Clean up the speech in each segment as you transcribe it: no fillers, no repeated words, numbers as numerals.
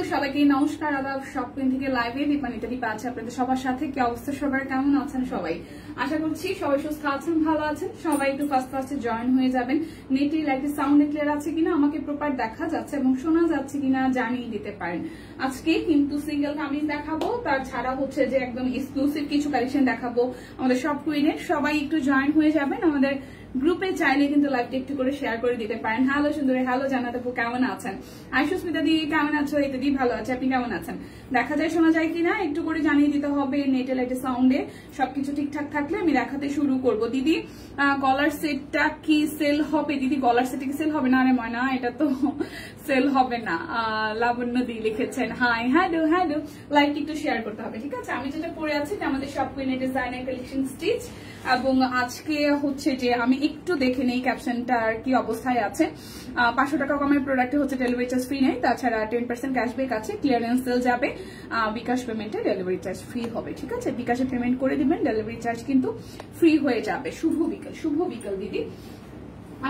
সবাইকে নমস্কার, আদাব। শপিং থেকে লাইভে দীপানিতা দীপা আছে আপনাদের সবার সাথে। কি অবস্থা সবার, কেমন আছেন সবাই? আশা করছি সবাই সুস্থ আছেন, ভালো আছেন। সবাই একটু ফার্স্টে জয়েন হয়ে যাবেন। নেটে লাইটের সাউন্ড ক্লিয়ার আছে কিনা, আমাকে প্রপার দেখা যাচ্ছে এবং শোনা যাচ্ছে কিনা জানিয়ে দিতে পারেন। আজকে কিন্তু সিঙ্গেল কামিজ দেখাবো, তার ছাড়া হচ্ছে যে একদম এক্সক্লুসিভ কিছু কালেকশন দেখাবো আমাদের সব কুইনের। সবাই একটু জয়েন হয়ে যাবেন আমাদের গ্রুপে, চাইলে কিন্তু লাইভটা একটু করে শেয়ার করে দিতে পারেন। হ্যালো সুন্দরী, হ্যালো জান্নাত আপু, কেমন আছেন? আয়ুষ্মিতা দি কেমন আছো? এই দিদি ভালো আছে, আপনি কেমন আছেন? দেখা যায় শোনা যায় কিনা একটু করে জানিয়ে দিতে হবে। নেটে লাইটে সাউন্ডে সবকিছু ঠিকঠাক থাকলে আমি দেখাতে শুরু করব। দিদি গলার সেটটা কি সেল হবে? দিদি গলার সেটটা কি সেল হবে? না রে ময়না, এটা তো সেল হবে না। লাবণ্য দি লিখেছেন হাই, হ্যালো হ্যালো। লাইভটা একটু শেয়ার করতে হবে, ঠিক আছে? আমি যেটা পরে আছি আমাদের সব কুইনের ডিজাইনার কালেকশন স্টিচ, এবং আজকে হচ্ছে যে আমি একটু দেখে নেই ক্যাপশনটা আর কি অবস্থায় আছে। 500 টাকা কমের প্রোডাক্টে হচ্ছে ডেলিভারি চার্জ ফ্রি নেই, তাছাড়া 10% ক্যাশব্যাক আছে। ক্লিয়ারেন্স সেল যাবে, বিকাশ পেমেন্টে ডেলিভারি চার্জ ফ্রি হবে, ঠিক আছে? বিকাশে পেমেন্ট করে দিবেন, ডেলিভারি চার্জ কিন্তু ফ্রি হয়ে যাবে। শুভ বিকেল, শুভ বিকেল দিদি।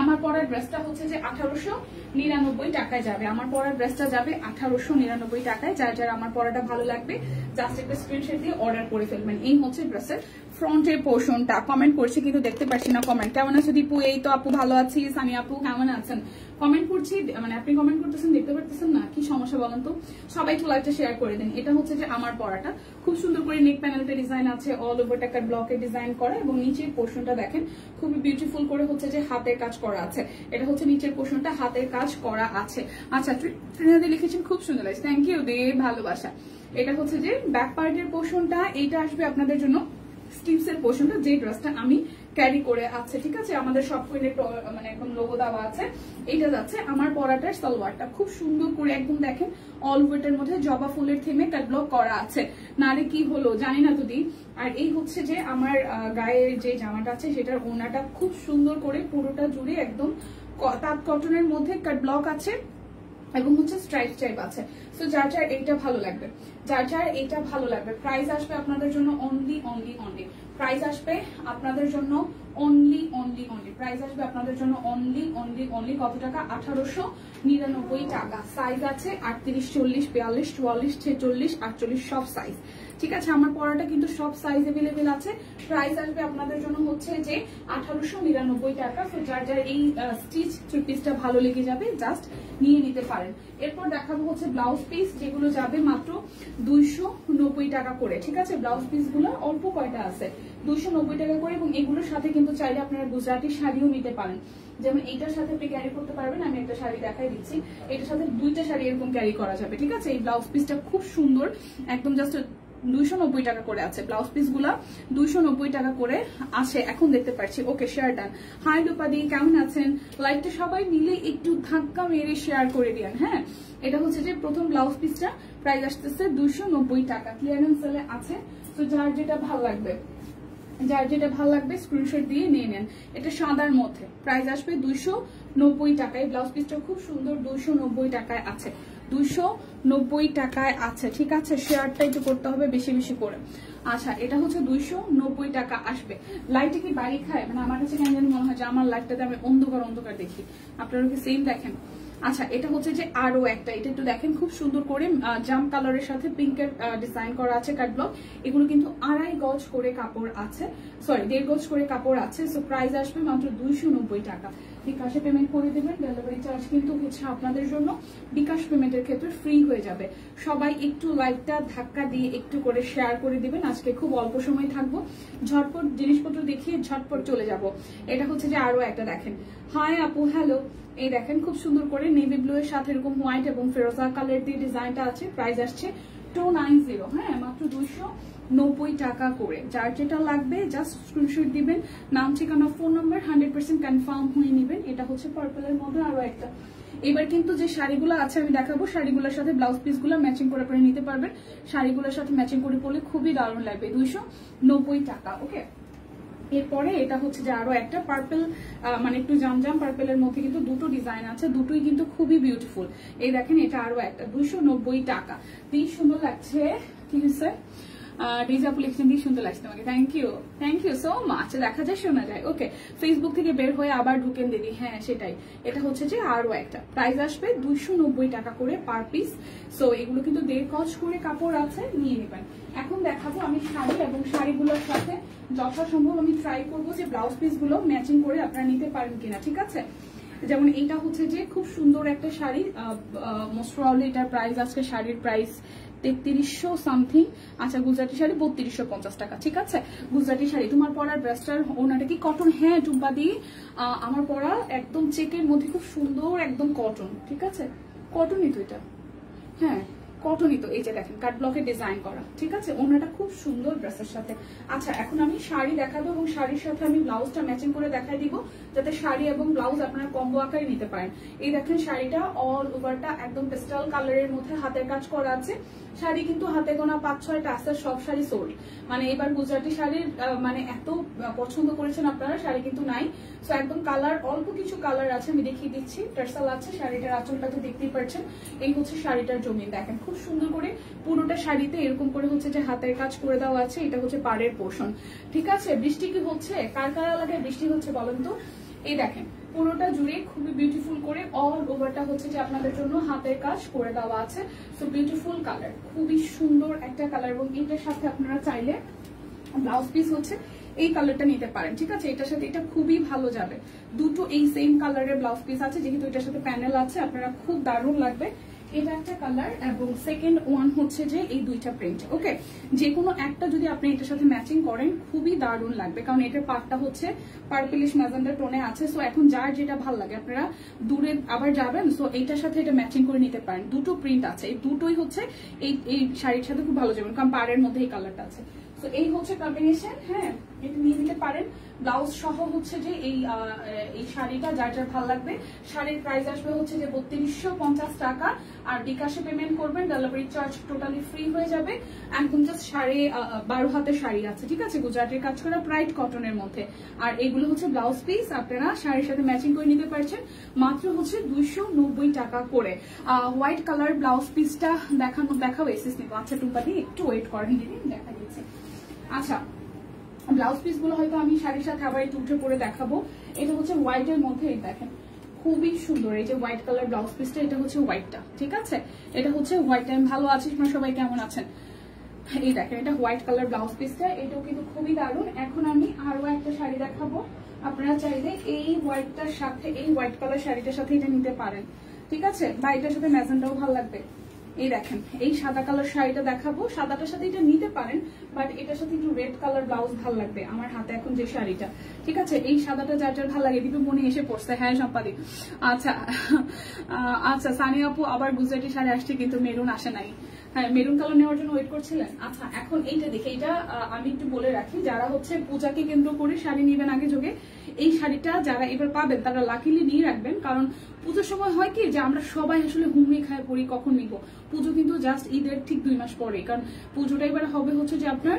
আমার পরার ড্রেসটা হচ্ছে যে 1899 টাকায় যাবে। আমার পরার ড্রেসটা যাবে 1899 টাকায়। যার যার আমার পরাটা ভালো লাগবে জাস্ট একটা স্ক্রিনশট দিয়ে অর্ডার করে ফেলবেন। এই হচ্ছে ড্রেসের ফ্রন্টের পোর্শনটা। কমেন্ট করছে কিন্তু দেখতে পাচ্ছি না কমেন্ট। কেমন আছে দীপু? এই তো আপু ভালো আছি। সানি আপু কেমন আছেন? কমেন্ট করছি, মানে আপনি কমেন্ট করতেছেন দেখতে পারতেছেন না, কি সমস্যা বলেন তো? সবাই একটু লাইভটা শেয়ার করে দেন। এটা হচ্ছে যে আমার পরাটা খুব সুন্দর করে নেক প্যানেলটা ডিজাইন আছে, অল ওভার টাকা ব্লকে ডিজাইন করা, এবং নিচের পোর্শনটা দেখেন খুবই বিউটিফুল করে হচ্ছে যে হাতের কাজ করা আছে। এটা হচ্ছে নিচের পোর্শনটা হাতের কাজ করা আছে। আচ্ছা, ট্রিনাদি লিখেছেন খুব সুন্দর লাগছে, থ্যাংক ইউ দে, ভালোবাসা। এটা হচ্ছে যে ব্যাক পার্টের পোর্শনটা, এইটা আসবে আপনাদের জন্য স্টিভসের পোর্শনটা, যে ড্রেসটা আমি ক্যারি করে আছে, ঠিক আছে? আমাদের সব কুইনের মানে একদম লোগো দেওয়া আছে। এটা যাচ্ছে আমার পরাটার সালোয়ারটা, খুব সুন্দর করে একদম দেখেন অল ওয়েটের মধ্যে জবা ফুলের থেমে ক্যাটলগ করা আছে। নারে কি হলো জানি না যদি। আর এই হচ্ছে যে আমার গায়ের যে জামাটা আছে সেটার ওনাটা খুব সুন্দর করে পুরোটা জুড়ে একদম তাঁত কটনের মধ্যে কাটব্লক আছে এবং হচ্ছে স্ট্রাইপ স্ট্রাইপ আছে। সো যার যার এইটা ভালো লাগবে, যার যার এইটা ভালো লাগবে। প্রাইস আসবে আপনাদের জন্য অনলি অনলি অনলি, প্রাইস আসবে আপনাদের জন্য অনলি অনলি অনলি, প্রাইস আসবে আপনাদের জন্য অনলি অনলি অনলি কত টাকা? 1899 টাকা। সাইজ আছে 38, 40, 42, 44, 46, 48 সব সাইজ, ঠিক আছে? আমার পরাটা কিন্তু সব সাইজ এভেলেবেল আছে। প্রাইস আসবে আপনাদের জন্য হচ্ছে যে 1899 টাকা। তো যার যার এই স্টিচ থ্রি পিসটা ভালো লেগে যাবে জাস্ট নিয়ে নিতে পারেন। এরপর দেখাবো হচ্ছে ব্লাউজ পিস, যেগুলো যাবে মাত্র 290 টাকা করে, ঠিক আছে? ব্লাউজ পিস গুলো অল্প কয়টা আছে, 290 টাকা করে। এবং এগুলোর সাথে কিন্তু চাইলে আপনারা গুজরাটি শাড়িও নিতে পারেন, যেমন এইটার সাথে আপনি ক্যারি করতে পারবেন। আমি একটা শাড়ি দেখাই দিচ্ছি, এটার সাথে দুইটা শাড়ি এরকম ক্যারি করা যাবে, ঠিক আছে? এই ব্লাউজ পিসটা খুব সুন্দর, একদম জাস্ট 290 টাকা করে আছে। ব্লাউজ পিস গুলা 290 টাকা করে আছে, এখন দেখতে পাচ্ছি। ওকে, শেয়ার ডান। হাই দুপাদি, কেমন আছেন? লাইভটা সবাই মিলে একটু ধাক্কা মেরে শেয়ার করে দিন, হ্যাঁ? এটা হচ্ছে যে প্রথম ব্লাউজ পিসটা, প্রাইস আসতেছে 290 টাকা, ক্লিয়ারেন্স সেলে আছে। তো যার যেটা ভালো লাগবে, যার যেটা ভালো লাগবে স্ক্রিনশট দিয়ে নিয়ে নেন। এটা সাদার মধ্যে, প্রাইস আসবে 290 টাকায়। ব্লাউজ পিসটা খুব সুন্দর, 290 টাকায় আছে, 290 টাকায় আছে, ঠিক আছে? শেয়ারটা একটু করতে হবে বেশি বেশি করে। আচ্ছা, এটা হচ্ছে 290 টাকা আসবে। লাইটে কি বাড়ি খায়? মানে আমার কাছে কেন জানি মনে হয় যে আমার লাইটটাতে আমি অন্ধকার অন্ধকার দেখি, আপনারা কি সেম দেখেন? আচ্ছা, এটা হচ্ছে যে আরো একটা, এটা একটু দেখেন খুব সুন্দর করে জাম কালারের সাথে পিঙ্কের ডিজাইন করা আছে কাটব্লক। এগুলো কিন্তু 2.5 গজ করে কাপড় আছে, সরি 1.5 গজ করে কাপড় আছে। সো প্রাইস আসবে মাত্র 290 টাকা। বিকাশে পেমেন্ট করে দেবেন, ডেলিভারি চার্জ কিন্তু হচ্ছে আপনাদের জন্য বিকাশ পেমেন্টের ক্ষেত্রে ফ্রি হয়ে যাবে। সবাই একটু লাইভটা ধাক্কা দিয়ে একটু করে শেয়ার করে দিবেন। আজকে খুব অল্প সময় থাকবো, ঝটপট জিনিসপত্র দেখিয়ে ঝটপট চলে যাব। এটা হচ্ছে যে আরো একটা দেখেন। হাই আপু, হ্যালো। এই দেখেন খুব সুন্দর করে নেভি ব্লু এর সাথে এরকম হোয়াইট এবং ফেরোজা কালার দিয়ে ডিজাইনটা আছে। প্রাইস আসছে 290, হ্যাঁ, মাত্র 290 টাকা করে। যার যেটা লাগবে জাস্ট স্ক্রিনশট দিবেন, নাম ঠিকানা ফোন নাম্বার 100% কনফার্ম হয়ে নেবেন। এটা হচ্ছে পার্পলের মধ্যে আরো একটা। এবার কিন্তু যে শাড়িগুলো আছে আমি দেখাবো, শাড়িগুলোর সাথে ব্লাউজ পিস গুলো ম্যাচিং করে পরে নিতে পারবেন। শাড়িগুলোর সাথে ম্যাচিং করে পরলে খুবই দারুণ লাগবে। 290 টাকা, ওকে? এরপরে এটা হচ্ছে যে আরো একটা পার্পল, মানে একটু জামজাম পার্পলের মধ্যে কিন্তু দুটো ডিজাইন আছে, দুটোই কিন্তু খুবই বিউটিফুল। এই দেখেন, এটা আরো একটা 290 টাকা। বেশ সুন্দর লাগছে, ঠিক আছে? ডিজাপু লিখছেন কি সুন্দর লাগছে তোমাকে, থ্যাংক ইউ সো মাচ। দেখা যায় শোনা যায়। ওকে, ফেসবুক থেকে বের হয়ে আবার ঢুকেন দিদি। হ্যাঁ সেটাই, এটা হচ্ছে যে আরো একটা প্রাইস আসবে 290 টাকা করে পার পিস। সো এগুলো কিন্তু 1.5 গজ করে কাপড় আছে, নিয়ে নেবেন। এখন দেখাবো আমি শাড়ি, এবং শাড়িগুলোর সাথে যথাসম্ভব আমি ট্রাই করবো যে ব্লাউজ পিস গুলো ম্যাচিং করে আপনারা নিতে পারেন কিনা, ঠিক আছে। যেমন এইটা হচ্ছে যে খুব সুন্দর একটা শাড়ি, মোস্ট প্রবাবলি এটার প্রাইস আজকে শাড়ির প্রাইস 3300 সামথিং। আচ্ছা, গুজরাটি শাড়ি 3250 টাকা, ঠিক আছে। গুজরাটি শাড়ি তোমার পরার ব্রেস্টার ওনাটা কি কটন? হ্যাঁ টুম্পা দি, আমার পরা একদম চেকের মধ্যে খুব সুন্দর একদম কটন, ঠিক আছে। কটনই তো এটা, হ্যাঁ কটনই তো। এই যে দেখেন কাট ব্লকের ডিজাইন করা, ঠিক আছে। ওনাটা খুব সুন্দর ড্রেসের সাথে। আচ্ছা, এখন আমি শাড়ি দেখাবো এবং শাড়ির সাথে আমি ব্লাউজটা ম্যাচিং করে দেখাই দিব, যাতে শাড়ি এবং ব্লাউজ আপনারা কম্বো আকারে নিতে পারেন। এই দেখেন শাড়িটা অল ওভারটা একদম পেস্টাল কালারের মধ্যে হাতের কাজ করা আছে। শাড়ি কিন্তু হাতে গোনা 5-6টা আছে, সব শাড়ি সোল্ড। মানে এবার গুজরাটি শাড়ির মানে এত পছন্দ করেছেন আপনারা, শাড়ি কিন্তু নাই। সো একদম কালার, অল্প কিছু কালার আছে, আমি দেখিয়ে দিচ্ছি। টার্সাল আছে, শাড়িটার আঁচলটা তো দেখতেই পাচ্ছেন। এই হচ্ছে শাড়িটার জমি, দেখেন খুব সুন্দর করে পুরোটা শাড়িতে এরকম করে হচ্ছে যে হাতের কাজ করে দেওয়া আছে। এটা হচ্ছে পাড়ের পোর্শন, ঠিক আছে। বৃষ্টি কি হচ্ছে? কার কার এলাকায় বৃষ্টি হচ্ছে বলেন তো? এই দেখেন পুরোটা জুড়ে খুবই বিউটিফুল করে অল ওভারটা হচ্ছে যে আপনাদের জন্য হাতের কাজ করে দেওয়া আছে। সো বিউটিফুল কালার, খুবই সুন্দর একটা কালার। এবং এটার সাথে আপনারা চাইলে ব্লাউজ পিস হচ্ছে এই কালারটা নিতে পারেন, ঠিক আছে। এটার সাথে এটা খুবই ভালো যাবে। দুটো এই সেম কালারের ব্লাউজ পিস আছে, যেহেতু এটার সাথে প্যানেল আছে, আপনারা খুব দারুণ লাগবে। এটা একটা কালার এবং সেকেন্ড ওয়ান হচ্ছে যে এই দুইটা প্রিন্ট। ওকে, যে কোনো একটা যদি আপনি এটার সাথে ম্যাচিং করেন খুবই দারুণ লাগবে, কারণ এটার পার্টটা হচ্ছে পার্পলিশ ম্যাজেন্ডা টোনে আছে। সো এখন যার যেটা ভালো লাগে, আপনারা দূরে আবার যাবেন, সো এইটার সাথে এটা ম্যাচিং করে নিতে পারেন। দুটো প্রিন্ট আছে, এই দুটোই হচ্ছে এই শাড়ির সাথে খুব ভালো যাবে, কারণ পাড়ের মধ্যে এই কালারটা আছে। তো এই হচ্ছে কম্বিনেশন, হ্যাঁ এটা নিয়ে নিতে পারেন। ব্লাউজ সহ হচ্ছে যে এই শাড়িটা যার যার ভালো লাগবে। শাড়ির প্রাইস আসবে হচ্ছে যে 3250 টাকা, আর বিকাশে পেমেন্ট করবেন, ডেলিভারি চার্জ টোটালি ফ্রি হয়ে যাবে। একদম জাস্ট 12.5 হাতের শাড়ি আছে, ঠিক আছে, গুজরাটের কাজ করা ব্রাইট কটনের মধ্যে। আর এগুলো হচ্ছে ব্লাউজ পিস, আপনারা শাড়ির সাথে ম্যাচিং করে নিতে পারছেন মাত্র হচ্ছে 290 টাকা করে। হোয়াইট কালার ব্লাউজ পিসটা দেখাও এসেস নিব। আচ্ছা টুম্পা দি একটু ওয়েট করেন দিদি, দেখা দিচ্ছে। আচ্ছা, ব্লাউজ পিস গুলো হয়তো আমি শাড়ির সাথে আবার একটু উঠে পরে দেখাবো। এটা হচ্ছে হোয়াইট এর মধ্যে, দেখেন খুবই সুন্দর। এই যে হোয়াইট কালার ব্লাউজ পিসটা, এটা হচ্ছে হোয়াইটটা, ঠিক আছে। এটা হচ্ছে হোয়াইট। আমি ভালো আছি, আপনারা সবাই কেমন আছেন? এই দেখেন এটা হোয়াইট কালার ব্লাউজ পিসটা, এটাও কিন্তু খুবই দারুণ। এখন আমি আরো একটা শাড়ি দেখাবো, আপনারা চাইলে এই হোয়াইটটার সাথে এই হোয়াইট কালার শাড়িটার সাথে এটা নিতে পারেন, ঠিক আছে। বা এটার সাথে ম্যাজেন্ডাও ভালো লাগবে। এই দেখেন এই সাদা কালার শাড়িটা দেখাবো, সাদাটার সাথে এটা নিতে পারেন, বাট এটার সাথে একটু রেড কালার ব্লাউজ ভালো লাগবে আমার হাতে এখন যে শাড়িটা, ঠিক আছে। এই সাদাটা যার যার ভালো লাগে দিবে, মনে এসে পড়ছে। হ্যাঁ সম্পাদি। আচ্ছা আচ্ছা, সানিয়া আপু আবার গুজরাটি শাড়ি আসছে, কিন্তু মেরুন আসে নাই। হ্যাঁ, মেরুন কালার নেওয়ার জন্য ওয়েট করছিলেন। আচ্ছা, এখন এইটা দেখে, এটা আমি একটু বলে রাখি, যারা হচ্ছে পূজাকে কেন্দ্র করে শাড়ি নিবেন আগে যোগে, এই শাড়িটা যারা এবার পাবেন তারা লাকিলি নিয়ে রাখবেন। কারণ পুজোর সময় হয় কি যে আমরা সবাই আসলে হুমড়ি খায় পড়ি কখন নিব। পুজো কিন্তু জাস্ট ঈদের ঠিক 2 মাস পরে, কারণ পুজোটা এবার হবে হচ্ছে যে আপনার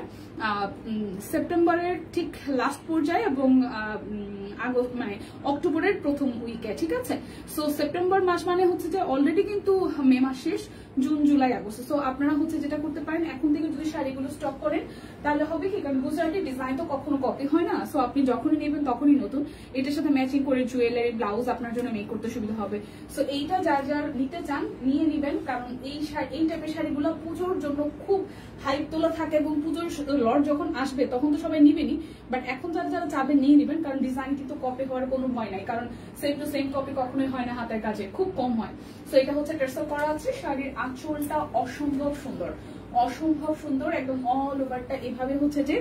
সেপ্টেম্বরের ঠিক লাস্ট পর্যায়ে এবং মানে অক্টোবরের প্রথম উইকে, ঠিক আছে। সো সেপ্টেম্বর মাস মানে হচ্ছে যে অলরেডি কিন্তু মে মাস শেষ, জুন জুলাই আগস্ট। সো আপনারা হচ্ছে যেটা করতে পারেন, এখন থেকে যদি শাড়িগুলো স্টক করেন তাহলে হবে কি, কারণ গুজরাটি ডিজাইন তো কখনো কপি হয় না। সো আপনি যখনই নেবেন তখনই নতুন, এটার সাথে ম্যাচিং করে জুয়েলারি ব্লাউজ আপনার জন্য মেক করতে সুবিধা হবে। সো এইটা যার যার নিতে চান নিয়ে নিবেন, কারণ এই টাইপের শাড়িগুলো পুজোর জন্য খুব হাইপ তোলা থাকে, এবং পুজোর লট যখন আসবে তখন তো সবাই নিবেনই, বাট এখন যারা যারা চাবেন নিয়ে নিবেন, কারণ ডিজাইন কিন্তু কপি হওয়ার কোনো ভয় নাই, কারণ সেম টু সেম কপি কখনোই হয় না হাতের কাজে, খুব কম হয়। সো এটা হচ্ছে টার্সেল করা আছে। শাড়ির আঁচলটা অসম্ভব সুন্দর, অসম্ভব সুন্দর, একদম অল ওভারটা এভাবে হচ্ছে যে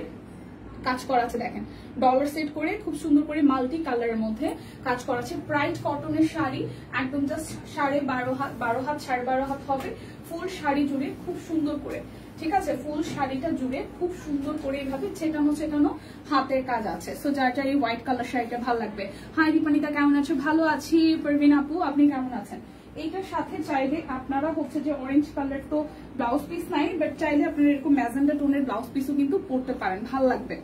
কাজ করা আছে। দেখেন ডলার সেট করে খুব সুন্দর করে মাল্টি কালারের মধ্যে কাজ করা আছে। ব্রাইট কটনের শাড়ি, একদম জাস্ট 12.5 হাত, 12.5 হাত হবে ফুল শাড়ি জুড়ে, খুব সুন্দর করে, ঠিক আছে। ফুল শাড়িটা জুড়ে খুব সুন্দর করে এভাবে ছেটানো ছেটানো হাতের কাজ আছে। সো যার যার এই হোয়াইট কালার শাড়িটা ভালো লাগবে। হাই দীপানিতা, কেমন আছো? ভালো আছি। পারভিন আপু, আপনি কেমন আছেন? এইটার সাথে চাইলে আপনারা হচ্ছে যে অরেঞ্জ কালার তো ব্লাউজ পিস নাই, বাট চাইলে আপনারা এরকম ম্যাজেন্ডা টোনের ব্লাউজ পিসও কিন্তু পরতে পারেন, ভালো লাগবে।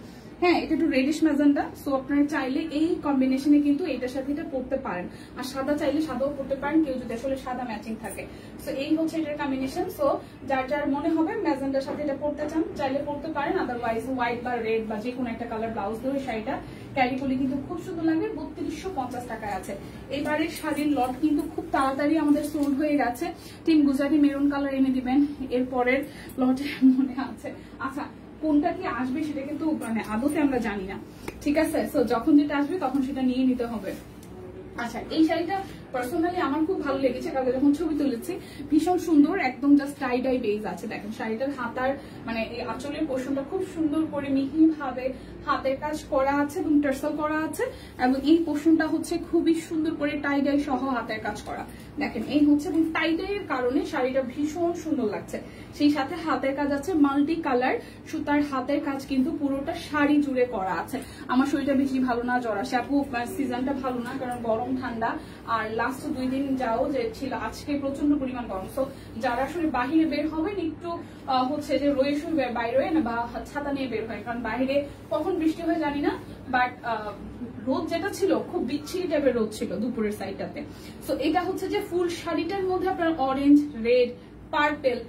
হ্যাঁ এটা একটু রেডিশ ম্যাজেন্ডা, সো আপনারা চাইলে এই কম্বিনেশনে কিন্তু এটার সাথে এটা পড়তে পারেন। আর সাদা চাইলে সাদাও পড়তে পারেন, কেউ যদি আসলে সাদা ম্যাচিং থাকে। সো এই হচ্ছে এটার কম্বিনেশন। সো যার যার মনে হবে ম্যাজেন্ডার সাথে এটা পড়তে চান চাইলে পড়তে পারেন, আদারওয়াইজ হোয়াইট বা রেড বা যে কোনো একটা কালার ব্লাউজ দিয়ে শাড়িটা ক্যারি করলে কিন্তু খুব সুন্দর লাগবে। 3250 টাকায় আছে। এবারের শাড়ির লট কিন্তু খুব তাড়াতাড়ি আমাদের সোল্ড হয়ে গেছে। টিম গুজরাটি মেরুন কালার এনে দিবেন এরপরের লটে মনে আছে। আচ্ছা কোনটা কি আসবে সেটা কিন্তু মানে আদতে আমরা জানি না, ঠিক আছে? সো যখন যেটা আসবে তখন সেটা নিয়ে নিতে হবে। আচ্ছা এই শাড়িটা পার্সোনালি আমার খুব ভালো লেগেছে, কারণ যখন ছবি তুলেছি ভীষণ সুন্দর, একদম জাস্ট টাই ডাই বেজ আছে। দেখেন শাড়িটার হাতার মানে এই আঁচলের পোর্শনটা খুব সুন্দর করে মিহি ভাবে হাতের কাজ করা আছে এবং টার্সেল করা আছে, এবং এই পোর্শনটা হচ্ছে খুবই সুন্দর করে টাই ডাই সহ হাতের কাজ করা। দেখেন এই হচ্ছে, এবং টাই ডাই এর কারণে শাড়িটা ভীষণ সুন্দর লাগছে। সেই সাথে হাতের কাজ আছে মাল্টি কালার সুতার হাতের কাজ, কিন্তু পুরোটা শাড়ি জুড়ে করা আছে। আমার শরীরটা বেশি ভালো না, জ্বর আসে আপু, সিজনটা ভালো না, কারণ গরম ঠান্ডা, আর লাস্ট 2 দিন যাও যে ছিল আজকে প্রচন্ড পরিমাণ গরম। সো যারা আসলে বাহিরে বের হবেন একটু হচ্ছে যে রয়ে শুয়ে বাইরে না বা ছাতা নিয়ে বের হয়, কারণ বাইরে কখন বৃষ্টি হয় জানি না, বাট রোদ যেটা ছিল খুব বিচ্ছিরি টাইপের রোদ ছিল দুপুরের সাইডটাতে। সো এটা হচ্ছে যে ফুল শাড়িটার মধ্যে আপনার অরেঞ্জ, রেড, পার্পেল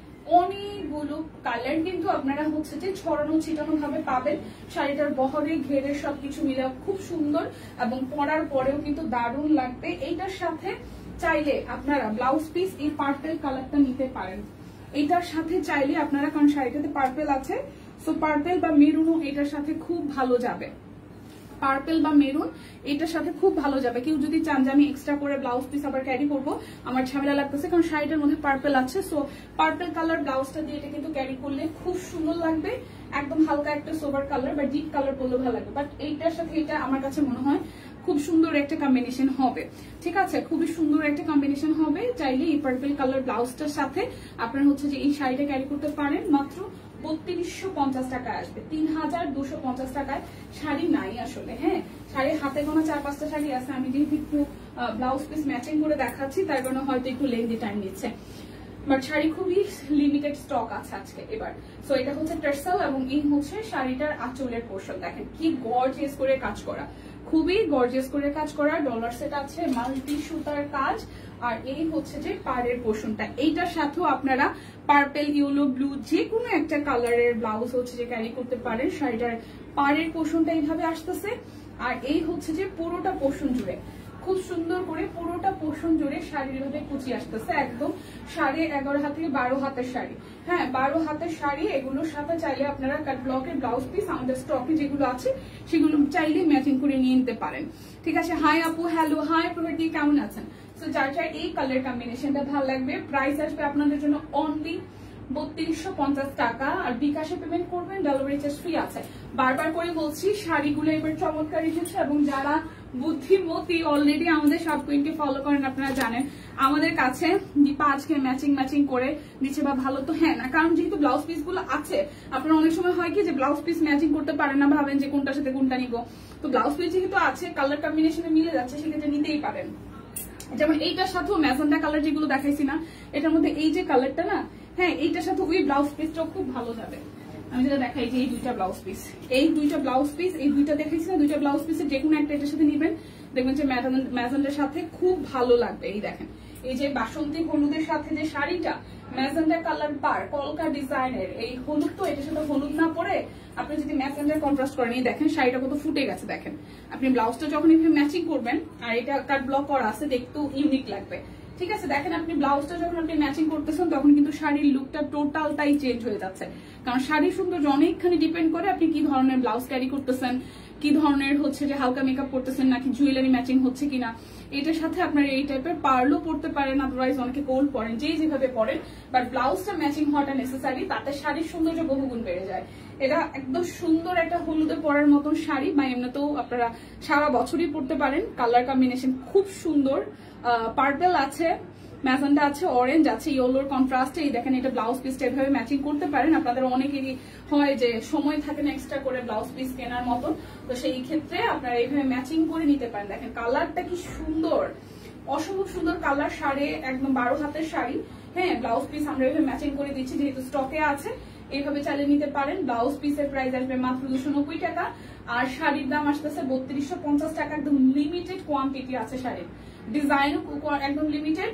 অনেকগুলো কালার কিন্তু আপনারা হচ্ছে যে ছড়ানো ছিটানো ভাবে পাবেন। শাড়িটার বহরে ঘেরে সবকিছু মিলে খুব সুন্দর, এবং পরার পরেও কিন্তু দারুণ লাগবে। এইটার সাথে চাইলে আপনারা ব্লাউজ পিস এই পার্পেল কালারটা নিতে পারেন। এইটার সাথে চাইলে আপনারা, কারণ শাড়িটাতে পার্পেল আছে, সো পার্পেল বা মেরুনও এটার সাথে খুব ভালো যাবে। পার্পেল বা মেরুন এটার সাথে খুব ভালো যাবে। কেউ যদি চান যে আমি এক্সট্রা করে ব্লাউজ পিস আবার ক্যারি করবো, আমার ঝামেলা লাগতেছে কারণ শাড়িটার মধ্যে পার্পেল আছে, সো পার্পেল কালার ব্লাউজটা দিয়ে এটা কিন্তু ক্যারি করলে খুব সুন্দর লাগবে। একদম হালকা একটা সোবার কালার বা ডিপ কালার পরলে ভালো লাগবে, বাট এইটার সাথে এটা আমার কাছে মনে হয় খুব সুন্দর একটা কম্বিনেশন হবে। ঠিক আছে, খুবই সুন্দর একটা কম্বিনেশন হবে। চাইলে এই পার্পেল কালার ব্লাউজটার সাথে আপনারা হচ্ছে যে এই শাড়িটা ক্যারি করতে পারেন। মাত্র 3250 টাকায় আসবে। 3250 টাকায় শাড়ি নাই আসলে। হ্যাঁ শাড়ি হাতে গোনা 4-5টা শাড়ি আছে, আমি যেহেতু একটু ব্লাউজ পিস ম্যাচিং করে দেখাচ্ছি তার কারণে হয়তো একটু লেন্দি টাইম নিচ্ছে, বাট শাড়ি খুবই লিমিটেড স্টক আছে আজকে এবার। সো এটা হচ্ছে টার্সেল, এবং এই হচ্ছে শাড়িটার আঁচলের পোর্শন। দেখেন কি গর্জিয়াস করে কাজ করা, খুবই গর্জিয়াস করে কাজ করা। ডলার সেট আছে, মাল্টি সুতার কাজ, আর এই হচ্ছে যে পাড়ের পোর্শনটা। এইটার সাথেও আপনারা পার্পেল, ইয়েলো, ব্লু যে কোনো একটা কালারের ব্লাউজ হচ্ছে যে ক্যারি করতে পারেন। শাড়িটার পাড়ের পোর্শনটা এইভাবে আসতেছে, আর এই হচ্ছে যে পুরোটা পোর্শন জুড়ে খুব সুন্দর করে পুরোটা পোর্শন জুড়ে শাড়ির ভাবে কুচি আসতেছে। একদম 11.5 হাত থেকে 12 হাতের শাড়ি। হ্যাঁ 12 হাতের শাড়ি। এগুলোর সাথে চাইলে আপনারা কাট ব্লকের ব্লাউজ পিস আমাদের স্টকে যেগুলো আছে সেগুলো চাইলে ম্যাচিং করে নিয়ে নিতে পারেন। ঠিক আছে, হাই আপু, হ্যালো, হাই প্রভাতি, কেমন আছেন? সো যার যার এই কালার কম্বিনেশনটা ভালো লাগবে, প্রাইস আসবে আপনাদের জন্য অনলি 3250 টাকা। আর বিকাশে পেমেন্ট করবেন, ডেলিভারি চার্জ ফ্রি আছে। বারবার করে বলছি শাড়িগুলো এবার চমৎকার এসেছে, এবং যারা বুদ্ধিমতী অলরেডি আমাদের সব কুইনকে ফলো করেন আপনারা জানেন আমাদের কাছে দীপা আজকে ম্যাচিং করে দিচ্ছে বা ভালো তো হ্যাঁ না, কারণ যেহেতু ব্লাউজ পিস গুলো আছে আপনারা অনেক সময় হয় কি যে ব্লাউজ পিস ম্যাচিং করতে পারেন না, ভাবেন যে কোনটার সাথে কোনটা নিব। তো ব্লাউজ পিস যেহেতু আছে, কালার কম্বিনেশনে মিলে যাচ্ছে, সেক্ষেত্রে নিতেই পারেন। যেমন এইটার সাথেও ম্যাজেন্ডা কালার যেগুলো দেখাইছি না, এটার মধ্যে এই যে কালারটা না, হ্যাঁ এইটার সাথে ওই ব্লাউজ পিসটাও খুব ভালো যাবে। আমি যেটা দেখাই যে এই দুইটা ব্লাউজ পিস, এই দুইটা দেখাইছি না, দুইটা ব্লাউজ পিসের যে কোনো একটা এটার সাথে নিবেন, দেখবেন যে ম্যাজেন্ডার সাথে খুব ভালো লাগবে। এই দেখেন এই যে বাসন্তী হলুদের সাথে যে শাড়িটা, ম্যাজেন্ডা কালার পার কলকা ডিজাইনের, এই হলুদ তো এটার সাথে হলুদ না পরে আপনি যদি ম্যাজেন্ডার কন্ট্রাস্ট করেন, এই দেখেন শাড়িটা কত ফুটে গেছে। দেখেন আপনি ব্লাউজটা যখন এভাবে ম্যাচিং করবেন, আর এটা কাট ব্লক করা আছে, দেখতেও ইউনিক লাগবে। ঠিক আছে, দেখেন আপনি ব্লাউজটা যখন আপনি ম্যাচিং করতেছেন তখন কিন্তু শাড়ির লুকটা টোটালটাই চেঞ্জ হয়ে যাচ্ছে, কারণ শাড়ির সৌন্দর্য অনেকখানি ডিপেন্ড করে আপনি কি ধরনের ব্লাউজ ক্যারি করতেছেন, কি ধরনের হচ্ছে যে হালকা মেকআপ করতেছেন নাকি জুয়েলারি ম্যাচিং হচ্ছে কিনা। এটার সাথে আপনারা এই টাইপের পার্লও পরতে পারেন, আদারওয়াইজ অনেকে গোল্ড পরেন, যেভাবে পরেন, বাট ব্লাউজটা ম্যাচিং হওয়াটা নেসেসারি, তাতে শাড়ির সৌন্দর্য বহুগুণ বেড়ে যায়। এটা একদম সুন্দর একটা হলুদে পরার মতন শাড়ি, বা এমনিতেও আপনারা সারা বছরই পরতে পারেন। কালার কম্বিনেশন খুব সুন্দর, পার্পেল আছে, ম্যাজেন্ডা আছে, অরেঞ্জ আছে, ইয়েলোর কন্ট্রাস্টে। এই দেখেন এটা ব্লাউজ পিসটা এভাবে ম্যাচিং করতে পারেন। আপনাদের অনেকেরই হয় যে সময় থাকে না এক্সট্রা করে ব্লাউজ পিস কেনার মতন, তো সেই ক্ষেত্রে আপনারা এইভাবে ম্যাচিং করে নিতে পারেন। দেখেন কালারটা কি সুন্দর, অসম্ভব সুন্দর কালার। শাড়ি একদম 12 হাতের শাড়ি, হ্যাঁ, ব্লাউজ পিস আমরা এভাবে ম্যাচিং করে দিচ্ছি যেহেতু স্টকে আছে, এইভাবে চালিয়ে নিতে পারেন। ব্লাউজ পিসের প্রাইস আসবে মাত্র 290 টাকা, আর শাড়ির দাম আসতেছে 3250 টাকা। একদম লিমিটেড কোয়ান্টিটি আছে শাড়ির, ডিজাইনও একদম লিমিটেড।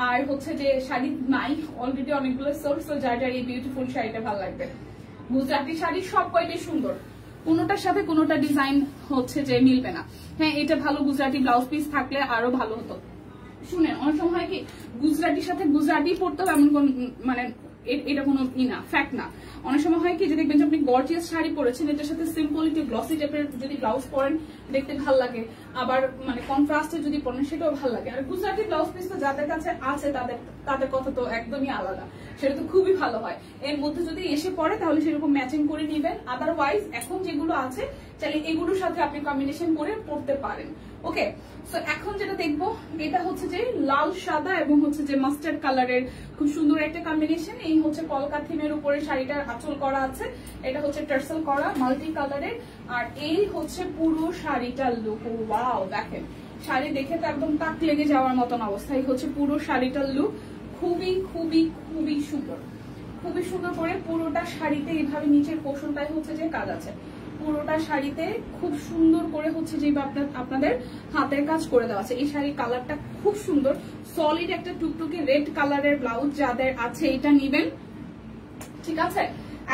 আর হচ্ছে যে শাড়ি নাই অলরেডি অনেকগুলো সোর্স, যার যার এই বিউটিফুল শাড়িটা ভালো লাগবে। গুজরাটি শাড়ি সব কয়টাই সুন্দর, কোনোটার সাথে কোনোটা ডিজাইন হচ্ছে যে মিলবে না। হ্যাঁ, এটা ভালো গুজরাটি ব্লাউজ পিস থাকলে আরো ভালো হতো। শুনেন, অনেক সময় হয় কি গুজরাটির সাথে গুজরাটি পড়তে হবে এমন কোন মানে এটা কোনো ফ্যাক্ট না। অনেক সময় হয় কি যে দেখবেন যে আপনি গর্জিয়াস শাড়ি পরেছেন, এটার সাথে সিম্পল একটু গ্লসি টাইপের যদি ব্লাউজ পরেন দেখতে ভালো লাগে, আবার মানে কন্ট্রাস্টে যদি পরেন সেটাও ভালো লাগে। আর গুজরাটি ব্লাউজ পিস তো যাদের কাছে আছে তাদের কথা তো একদমই আলাদা, সেটা তো খুবই ভালো হয়। এর মধ্যে যদি এসে পড়ে তাহলে সেরকম ম্যাচিং করে নিবেন, আদারওয়াইজ এখন যেগুলো আছে চাইলে এগুলোর সাথে আপনি কম্বিনেশন করে পড়তে পারেন। ওকে, সো এখন যেটা দেখবো এটা হচ্ছে যে লাল সাদা এবং হচ্ছে যে মাস্টার্ড কালারের খুব সুন্দর একটা কম্বিনেশন। এই হচ্ছে কলকা থিমের উপরে শাড়িটার আঁচল করা আছে, এটা হচ্ছে টার্সেল করা মাল্টি কালারের, আর এই হচ্ছে পুরো শাড়িটার লুক। ওয়াও, দেখেন শাড়ি দেখে তো একদম তাক লেগে যাওয়ার মতন অবস্থা। এই হচ্ছে পুরো শাড়িটার লুক, খুবই খুবই খুবই সুন্দর, খুবই সুন্দর করে পুরোটা শাড়িতে এইভাবে নিচের পোর্শনটাই হচ্ছে যে কাজ আছে, পুরোটা শাড়িতে খুব সুন্দর করে হচ্ছে যে আপনাদের হাতের কাজ করে দেওয়া আছে। এই শাড়ির কালারটা খুব সুন্দর, সলিড একটা টুকটুকে রেড কালারের ব্লাউজ যাদের আছে এটা নিবেন, ঠিক আছে?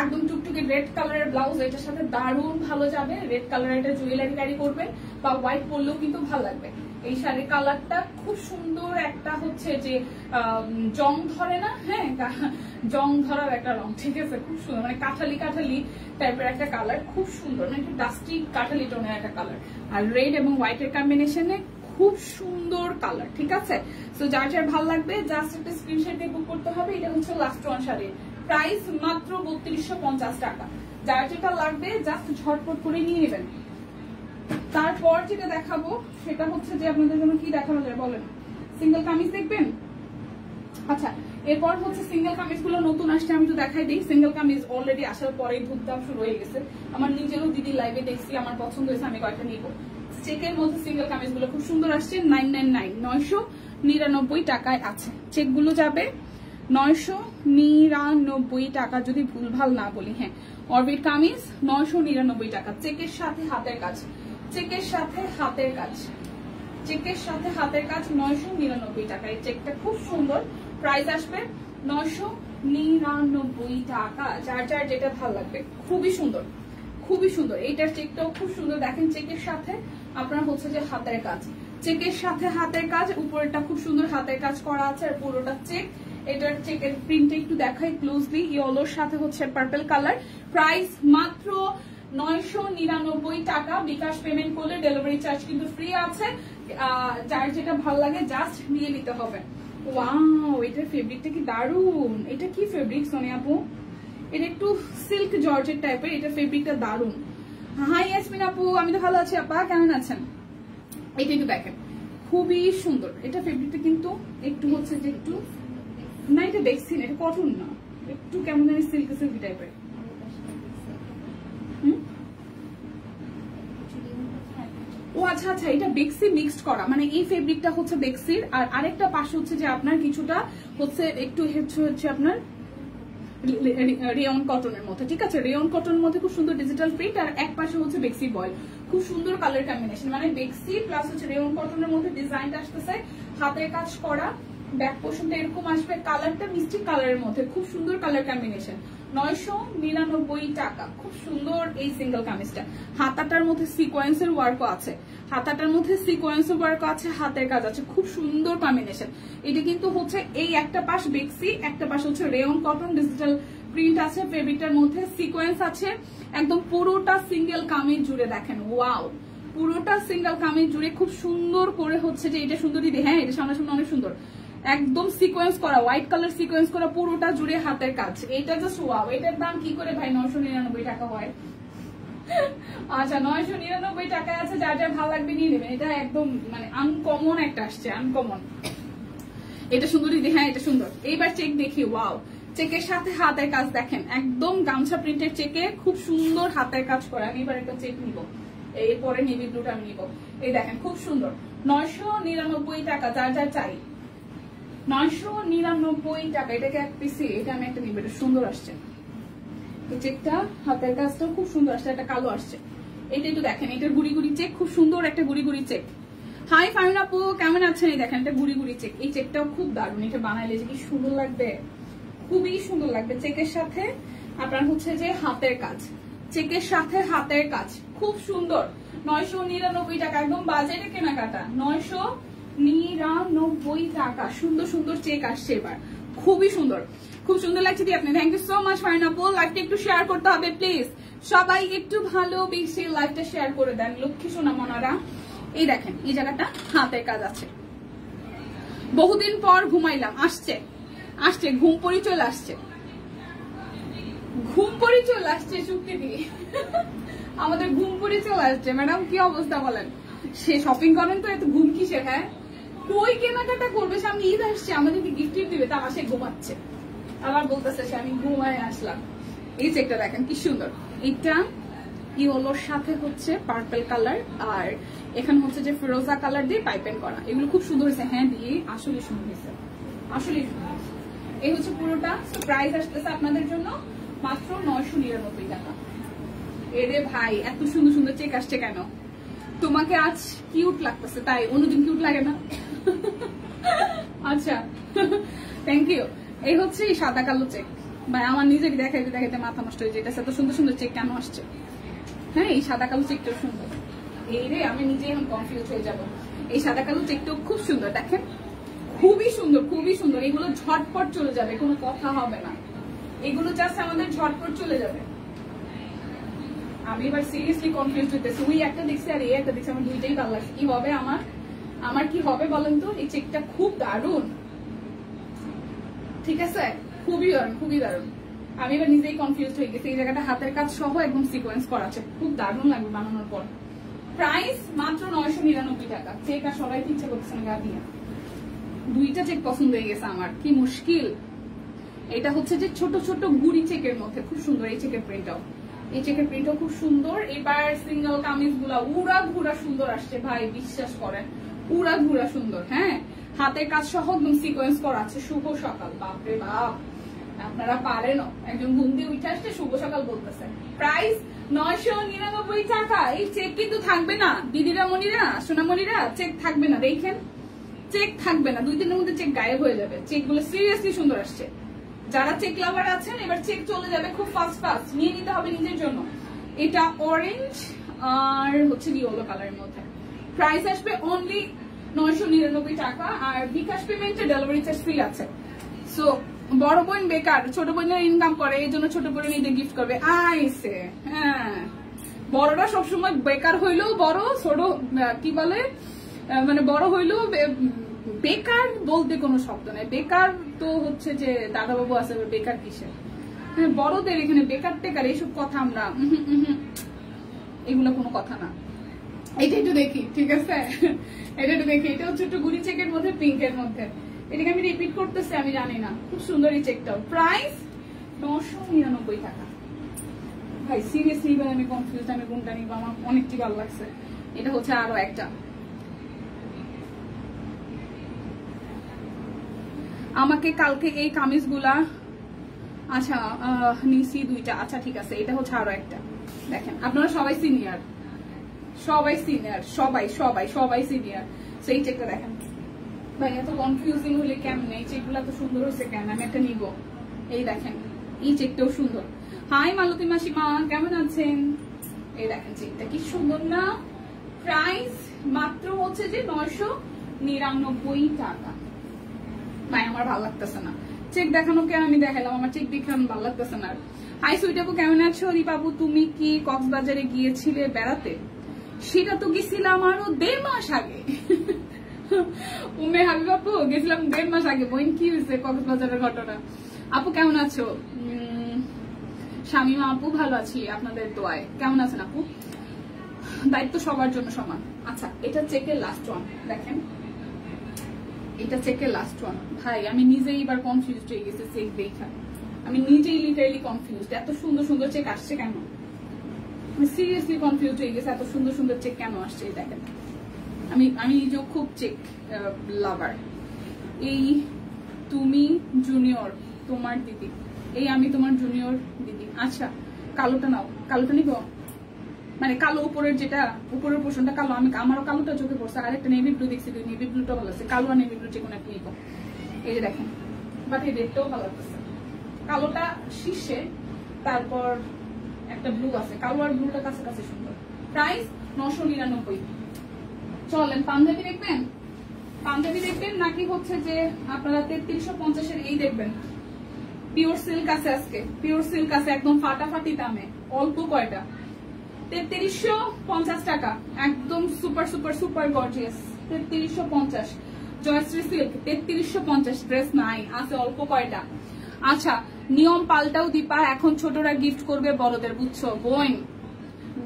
একদম টুকটুকে রেড কালারের ব্লাউজ, এটার সাথে দারুণ ভালো যাবে। রেড কালারের একটা জুয়েলারি ক্যারি করবেন বা হোয়াইট পরলেও কিন্তু ভালো লাগবে। এই শাড়ির কালারটা খুব সুন্দর, একটা হচ্ছে যে জং ধরে না, হ্যাঁ জং ধরার একটা রং, ঠিক আছে? খুব সুন্দর, মানে কাঠালি কাঠালি টাইপের একটা কালার, খুব সুন্দর, মানে একটু ডাস্টি কাঠালি টোনের একটা কালার, আর রেড এবং হোয়াইটের কম্বিনেশনে খুব সুন্দর কালার, ঠিক আছে? তো যার যার ভালো লাগবে জাস্ট একটা স্ক্রিনশট দিয়ে বুক করতে হবে। এটা হচ্ছে লাস্ট ওয়ান শাড়ির প্রাইস মাত্র 3250 টাকা। যার যেটা লাগবে জাস্ট ঝটপট করে নিয়ে নেবেন। তারপর যেটা দেখাবো সেটা হচ্ছে যে আপনাদের জন্য কি দেখানো যায় বলেন? সিঙ্গেল কামিজ দেখবেন? আচ্ছা, এরপর হচ্ছে সিঙ্গেল কামিজ গুলো নতুন আসছে, আমি তো দেখাই দিই। সিঙ্গেল কামিজ অলরেডি আসার পরেই ধুমধাম শুরু হয়ে গেছে। আমার নিজেরও দিদি লাইভে দেখছি, আমার পছন্দ হয়েছে, আমি কয়েকটা নিব। চেকের মধ্যে সিঙ্গেল কামিজ গুলো খুব সুন্দর আসছে, 999 টাকায় আছে। চেক গুলো যাবে 999 টাকা, যদি ভুলভাল না বলি। হ্যাঁ, অরবিট কামিজ 999 টাকা, চেকের সাথে হাতের কাজ, চেকের সাথে হাতের কাজ, চেকের সাথে হাতের কাজ 999 টাকা। এই চেকটা খুব সুন্দর, প্রাইস আসবে 999 টাকা। যার যার যেটা ভালো লাগবে, খুবই সুন্দর, খুবই সুন্দর। এইটার চেকটাও খুব সুন্দর, দেখেন চেকের সাথে আপনার হচ্ছে যে হাতের কাজ, চেকের সাথে হাতের কাজ, উপরেরটা খুব সুন্দর হাতের কাজ করা আছে, আর পুরোটা চেক। এটার চেকের প্রিন্টটা একটু দেখাই ক্লোজলি, ইয়েলোর সাথে হচ্ছে পার্পল কালার। প্রাইস মাত্র 999 টাকা। বিকাশ পেমেন্ট করলে ডেলিভারি চার্জ কিন্তু ফ্রি আছে। যার যেটা ভালো লাগে জাস্ট নিয়ে নিতে হবে। ওয়াও, এটার ফেব্রিকটা কি দারুন! এটা কি ফেব্রিক সোনিয়া আপু? এটা একটু সিল্ক জর্জেট টাইপের, এটা ফেব্রিকটা দারুন। হাই ইয়াসমিন আপু, আমি তো ভালো আছি। আপা কেমন আছেন? এটা একটু দেখেন, খুবই সুন্দর। এটা ফেব্রিকটা কিন্তু একটু হচ্ছে যে একটু না, এটা দেখছি না, এটা কটন না, একটু কেমন জানি সিল্ক সিল্কি টাইপের। ও আচ্ছা আচ্ছা, এটা বেক্সি মিক্সড করা, মানে এই ফেব্রিকটা হচ্ছে বেক্সির, আর আরেকটা পাশে হচ্ছে যে আপনার কিছুটা হচ্ছে একটু হচ্ছে আপনার রেয়ন কটনের মধ্যে, ঠিক আছে? রেয়ন কটনের মধ্যে খুব সুন্দর ডিজিটাল প্রিন্ট, আর এক পাশে হচ্ছে বেক্সি বয়েল, খুব সুন্দর কালার কম্বিনেশন, মানে বেক্সি প্লাস হচ্ছে রেয়ন কটনের মধ্যে ডিজাইনটা আসতেছে হাতের কাজ করা। ব্যাক পোর্শনটা এরকম আসবে, কালারটা মিষ্টি কালারের মধ্যে, খুব সুন্দর কালার কম্বিনেশন। 999 টাকা, খুব সুন্দর এই সিঙ্গেল কামিজটা। হাতাটার মধ্যে সিকোয়েন্সের ওয়ার্কও আছে, হাতাটার মধ্যে সিকোয়েন্সের ওয়ার্কও আছে, হাতের কাজ আছে, খুব সুন্দর কম্বিনেশন। এটা কিন্তু হচ্ছে এই একটা পাশ বেক্সি, একটা পাশ হচ্ছে রেয়ন কটন, ডিজিটাল প্রিন্ট আছে, ফেব্রিকটার মধ্যে সিকোয়েন্স আছে, একদম পুরোটা সিঙ্গেল কামিজ জুড়ে দেখেন। ওয়াও, পুরোটা সিঙ্গেল কামিজ জুড়ে খুব সুন্দর করে হচ্ছে যে এটা সুন্দর দিদি। হ্যাঁ, এটা সামনাসামনি অনেক সুন্দর, একদম সিকোয়েন্স করা, হোয়াইট কালার সিকোয়েন্স করা, পুরোটা জুড়ে হাতের কাজ। এটা জাস্ট ওয়াও। এটার দাম কি করে ভাই 999 টাকা হয়? আচ্ছা, 999 টাকায় আছে। যার যার ভালো লাগবে নিয়ে নেবেন। এটা একদম মানে আনকমন একটা আসছে, আনকমন। এটা সুন্দর দিদি। হ্যাঁ, এটা সুন্দর। এইবার চেক দেখি। ওয়াও, চেকের সাথে হাতের কাজ দেখেন, একদম গামছা প্রিন্টের চেকে খুব সুন্দর হাতের কাজ করা। আমি এবার একটা চেক নিব, এরপরে নেভি ব্লুটা আমি নিব। এই দেখেন, খুব সুন্দর। 999 টাকা, যার যার চাই 999 টাকা। এটাকে এক পিসি, এটা আমি একটা নিব, এটা সুন্দর আসছে। এই চেকটা হাতের কাজটাও খুব সুন্দর আসছে, একটা কালো আসছে। এটা একটু দেখেন, এটার গুড়ি গুড়ি চেক, খুব সুন্দর একটা গুড়ি গুড়ি চেক। হাই ফাইন আপু, কেমন আছেন? এই দেখেন, এটা গুড়ি গুড়ি চেক। এই চেকটাও খুব দারুণ, এটা বানাইলে যে কি সুন্দর লাগবে, খুবই সুন্দর লাগবে। চেকের সাথে আপনার হচ্ছে যে হাতের কাজ, চেকের সাথে হাতের কাজ খুব সুন্দর। 999 টাকা, একদম বাজেটে কেনাকাটা। 999 টাকা, সুন্দর সুন্দর চেক আসছে এবার, খুবই সুন্দর, খুব সুন্দর লাগছে দিয়ে আপনি। Thank you so much fine আপু। লাইভটা একটু শেয়ার করতে হবে প্লিজ, সবাই একটু ভালোবেসে লাইভটা শেয়ার করে দেন লক্ষ্মী সোনা মনারা। এই দেখেন, এই জায়গাটা হাতের কাজ আছে। বহুদিন পর ঘুমাইলাম, আসছে আসছে ঘুম পড়ি চলে আসছে, ঘুম পড়ি চলে আসছে শুক্তি দিয়ে আমাদের ঘুম পড়ি চলে আসছে। ম্যাডাম কি অবস্থা বলেন? সে শপিং করেন তো এত ঘুম কিসের? হ্যাঁ, কই কেনাকাটা করবে, সামনে ঈদ আসছে, আমাদেরকে গিফট দিবে, তার সে ঘুমাচ্ছে, আবার বলতেছে সে আমি ঘুমায় আসলাম। এই চেকটা দেখেন কি সুন্দর, এটা ইয়েলোর সাথে হচ্ছে পার্পল কালার, আর এখানে হচ্ছে যে ফিরোজা কালার দিয়ে পাইপেন করা। এগুলো খুব সুন্দর হয়েছে। হ্যাঁ দিয়ে আসলে সুন্দর হয়েছে, আসলে সুন্দর। এই হচ্ছে পুরোটা। প্রাইস আসতেছে আপনাদের জন্য মাত্র 999 টাকা। এরে ভাই, এত সুন্দর সুন্দর চেক আসছে কেন? তোমাকে আজ কিউট লাগতেছে তাই, অন্যদিন কিউট লাগে না? আচ্ছা, থ্যাংক ইউ। এই হচ্ছে এই সাদা কালো চেক। ভাই আমার নিজেকে দেখাইতে দেখাইতে মাথা নষ্ট হয়ে যেতেছে, এত সুন্দর সুন্দর চেক কেন আসছে? হ্যাঁ, এই সাদা কালো চেকটাও সুন্দর। এই রে, আমি নিজে এখন কনফিউজ হয়ে যাবো। এই সাদা কালো চেকটাও খুব সুন্দর, দেখেন খুবই সুন্দর, খুবই সুন্দর। এগুলো ঝটপট চলে যাবে, কোনো কথা হবে না, এগুলো জাস্ট আমাদের ঝটপট চলে যাবে। আমি এবার সিরিয়াসলি কনফিউজ হইতেছি, ওই একটা দেখছি আর এই একটা দেখছি, আমার দুইটাই ভালো লাগছে। কি হবে আমার কি হবে বলেন তো? এই চেকটা খুব দারুণ, ঠিক আছে, খুবই দারুণ, খুবই দারুণ। আমি এবার নিজেই কনফিউজ হয়ে গেছি। এই জায়গাটা হাতের কাজ সহ একদম সিকোয়েন্স করা আছে, খুব দারুণ লাগবে বানানোর পর। প্রাইস মাত্র 999 টাকা। চেক আর সবাই ইচ্ছা করতেছে না গা দিয়ে। দুইটা চেক পছন্দ হয়ে গেছে আমার, কি মুশকিল। এটা হচ্ছে যে ছোট ছোট গুড়ি চেকের মধ্যে খুব সুন্দর। এই চেকের প্রিন্টটাও, এই চেকের প্রিন্টটাও খুব সুন্দর। এবার সিঙ্গেল কামিজ গুলা উড়া ঘুরা সুন্দর আসছে ভাই, বিশ্বাস করেন উড়া ঘুরা সুন্দর। হ্যাঁ, হাতের কাজ সহ একদম সিকোয়েন্স করা আছে। শুভ সকাল, বাপরে বাপ, আপনারা পারেন, একজন ঘুম দিয়ে উঠে আসছে শুভ সকাল বলতেছে। প্রাইস 999 টাকা। এই চেক কিন্তু থাকবে না দিদিরা, মনিরা, সোনামণিরা, চেক থাকবে না, দেখেন চেক থাকবে না, 2 দিনের মধ্যে চেক গায়েব হয়ে যাবে। চেক গুলো সিরিয়াসলি সুন্দর আসছে। যারা চেক লাভার আছেন এবার চেক চলে যাবে খুব ফাস্ট ফাস্ট, নিয়ে নিতে হবে নিজের জন্য। এটা অরেঞ্জ আর হচ্ছে ইয়েলো কালারের মধ্যে। প্রাইস আসবে অনলি 999 টাকা। আর বিকাশ পেমেন্টে ডেলিভারি চার্জ ফ্রি আছে। সো বড় বোন বেকার, ছোট বোনের ইনকাম করে, এই জন্য ছোট বোন নিজে গিফট করবে আইসে। হ্যাঁ, বড়রা সবসময় বেকার হইলেও বড়, ছোট কি বলে মানে বড় হইলেও বেকার বলতে কোনো শব্দ নাই। বেকার তো হচ্ছে যে দাদা বাবু আছে, বেকার কিসের? হ্যাঁ, বড়দের এখানে বেকার টেকার এইসব কথা আমরা এগুলো কোনো কথা না। এটা একটু দেখি, ঠিক আছে, এটা একটু দেখি। এটা হচ্ছে একটু গুড়ি চেকের মধ্যে, পিঙ্কের মধ্যে। এটাকে আমি রিপিট করতেছি, আমি জানি না, খুব সুন্দর এই চেকটাও। প্রাইস 999 টাকা। ভাই সিরিয়াসলি এবার আমি কনফিউজ, আমি কোনটা নিব, আমার অনেকটি ভালো লাগছে। এটা হচ্ছে আরো একটা। আমাকে কালকে এই কামিজগুলা, আচ্ছা নিছি 2টা, আচ্ছা ঠিক আছে। এটা হচ্ছে আরো একটা, দেখেন আপনারা সবাই সিনিয়র, সবাই সিনিয়র, সবাই সবাই সবাই সিনিয়র। সেই চেকটা দেখেন ভাই, এত কনফিউজিং হলে কেমন? এই চেকগুলা তো সুন্দর হয়েছে কেন? আমি একটা নিব। এই দেখেন, এই চেকটাও সুন্দর। হাই মালতী মাসিমা, কেমন আছেন? এই দেখেন চেকটা কি সুন্দর না? প্রাইস মাত্র হচ্ছে যে 999 টাকা। ভাই আমার ভালো লাগতেছে না, চেক দেখানো কেন? আমি দেখালাম, আমার চেক দেখে আমি ভালো লাগতেছে না। হাই সুইটাবু, কেমন আছো? রিপাবু, তুমি কি কক্সবাজারে গিয়েছিলে বেড়াতে? সেটা তো গেছিলাম আরো 1.5 মাস আগে। উমে হাবিব আপু, গেছিলাম 1.5 মাস আগে। বোন কি হয়েছে কক্সবাজারের ঘটনা? আপু কেমন আছো? শামিমা আপু, ভালো আছি আপনাদের দোয়ায়। কেমন আছেন আপু? দায়িত্ব সবার জন্য সমান। আচ্ছা, এটা চেকের লাস্ট ওয়ান, দেখেন এটা চেকের লাস্ট ওয়ান। ভাই আমি নিজেই এবার কনফিউজ হয়ে গেছি চেক দেখা, আমি নিজেই লিটারালি কনফিউজ। এত সুন্দর সুন্দর চেক আসছে কেন? আমি সিরিয়াসলি কনফিউজ হয়ে গেছি, এত সুন্দর সুন্দর চেক কেন আসছে? দেখেন আমি নিজেও খুব চেক লাভার। এই তুমি জুনিয়র, তোমার দিদি, এই আমি তোমার জুনিয়র দিদি। আচ্ছা কালোটা নাও, কালোটা নিব, মানে কালো উপরের যেটা উপরের পোর্শনটা কালো, আমি আমারও কালোটা চোখে পড়ছে। আর একটা নেভি ব্লু দেখছি, নেভি ব্লুটা ভালো আছে, কালো আর নেভি ব্লু যে কোনো একটা নিব। এই যে দেখেন, বাট এই রেডটাও ভালো লাগতেছে, কালোটা শীর্ষে, তারপর একটা ব্লু আছে, কালো আর ব্লুটা কাছাকাছি সুন্দর। প্রাইস 999। চলেন পাঞ্জাবি দেখবেন, পাঞ্জাবি দেখবেন নাকি হচ্ছে যে আপনারা 3350-এর এই দেখবেন? পিওর সিল্ক আছে আজকে, পিওর সিল্ক আছে একদম ফাটাফাটি দামে, অল্প কয়টা, 3350 টাকা, একদম super super super gorgeous. 3350 Jayashree silk, 3350। Dress নাই, আছে অল্প কয়টা। আচ্ছা নিয়ম পাল্টাও দীপা, এখন ছোটরা গিফট করবে বড়দের, বুঝছো বোন?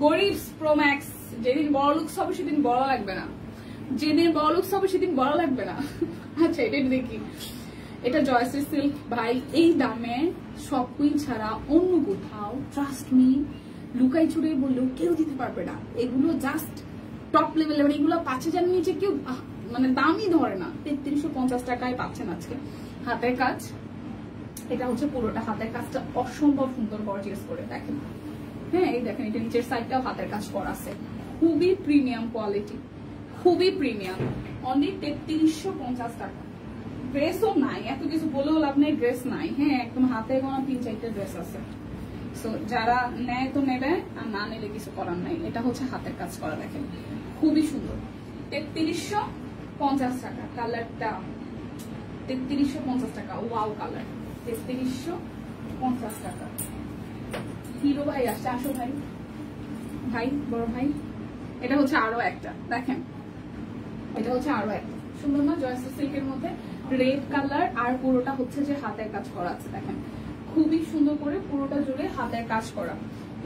গরিব প্রোম্যাক্স, যেদিন বড় লুকস হবে সেদিন বড় লাগবে না, যেদিন বড় লুকস হবে সেদিন বড় লাগবে না। আচ্ছা এটা দেখি, এটা জয়শ্রী সিল্ক ভাই, এই দামে সব কুইন ছাড়া অন্য কোথাও ট্রাস্ট মি লুকাই ছুড়ে বললেও কেউ দিতে পারবে না। এগুলো জাস্ট টপ লেভেলের, মানে এগুলো 5000 নিচে কেউ মানে দামই ধরে না। 3350 টাকায় পাচ্ছেন আজকে। হাতের কাজ, এটা হচ্ছে পুরোটা হাতের কাজটা অসম্ভব সুন্দর গর্জিয়াস করে দেখেন। হ্যাঁ এই দেখেন, এটা নিচের সাইডটাও হাতের কাজ করা আছে, খুবই প্রিমিয়াম কোয়ালিটি, খুবই প্রিমিয়াম। অনলি 3350 টাকা। ড্রেসও নাই, এত কিছু বলেও লাভ নেই, ড্রেস নাই। হ্যাঁ একদম হাতে গোনা 3-4টা ড্রেস আছে। সো যারা নেয় তো নেবে, আর না নিলে কিছু করার নাই। এটা হচ্ছে হাতের কাজ করা, দেখেন খুবই সুন্দর। 3350 টাকা। কালারটা 3350 টাকা, ওয়াও কালার, 3350 টাকা। হিরো ভাই আসছে, আসো ভাই, ভাই বড় ভাই। এটা হচ্ছে আরো একটা, দেখেন এটা হচ্ছে আরো একটা সুন্দর না, জয়শ্রী সিল্কের মধ্যে রেড কালার, আর পুরোটা হচ্ছে যে হাতের কাজ করা আছে, দেখেন খুবই সুন্দর করে পুরোটা জুড়ে হাতের কাজ করা।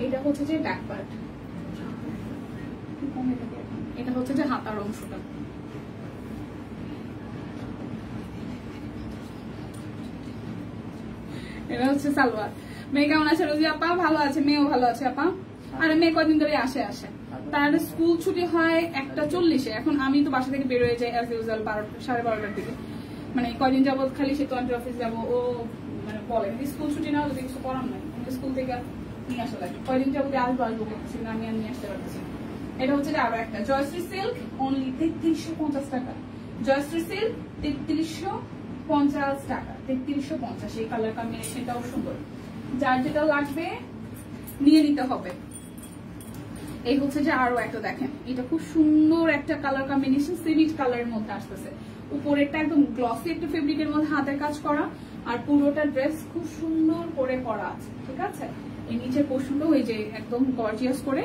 এটা হচ্ছে যে ব্যাক পার্ট, এটা হচ্ছে যে হাতার অংশটা। এটা হচ্ছে সালোয়ার। মেয়ে কেমন আছে রোজি আপা? ভালো আছে, মেয়েও ভালো আছে আপা। আর মেয়ে কয়দিন ধরে আসে, তার স্কুল ছুটি হয় 1:40-এ। এখন আমি তো বাসা থেকে বের হয়ে যাই অ্যাজ ইউজুয়াল 12:30-12:30-র দিকে। মানে কয়দিন যাবত খালি সে তো অফিস যাবো, ও মানে বলে স্কুল ছুটি না হলে কিছু করার নাই, স্কুল থেকে নিয়ে আসা লাগে। কয়দিন যাবো আসবো করতেছি না, আমি আর নিয়ে আসতে পারতেছি। এটা হচ্ছে আরো একটা জয়শ্রী সিল্ক, অনলি 3350 টাকা। জয়শ্রী সিল্ক 3350 টাকা, 3350। এই কালার কম্বিনেশনটাও সুন্দর, যার যেটা লাগবে নিয়ে নিতে হবে। এই হচ্ছে যে আরো একটা, দেখেন এটা খুব সুন্দর একটা কালার কম্বিনেশন, সিভিট কালারের মধ্যে আসতেছে। উপরেরটা একদম গ্লসি একটা ফেব্রিকের মধ্যে হাতের কাজ করা, আর পুরোটা ড্রেস খুব সুন্দর করে করা আছে, ঠিক আছে? এই নিচের পোর্শনটাও এই যে একদম গর্জিয়াস করে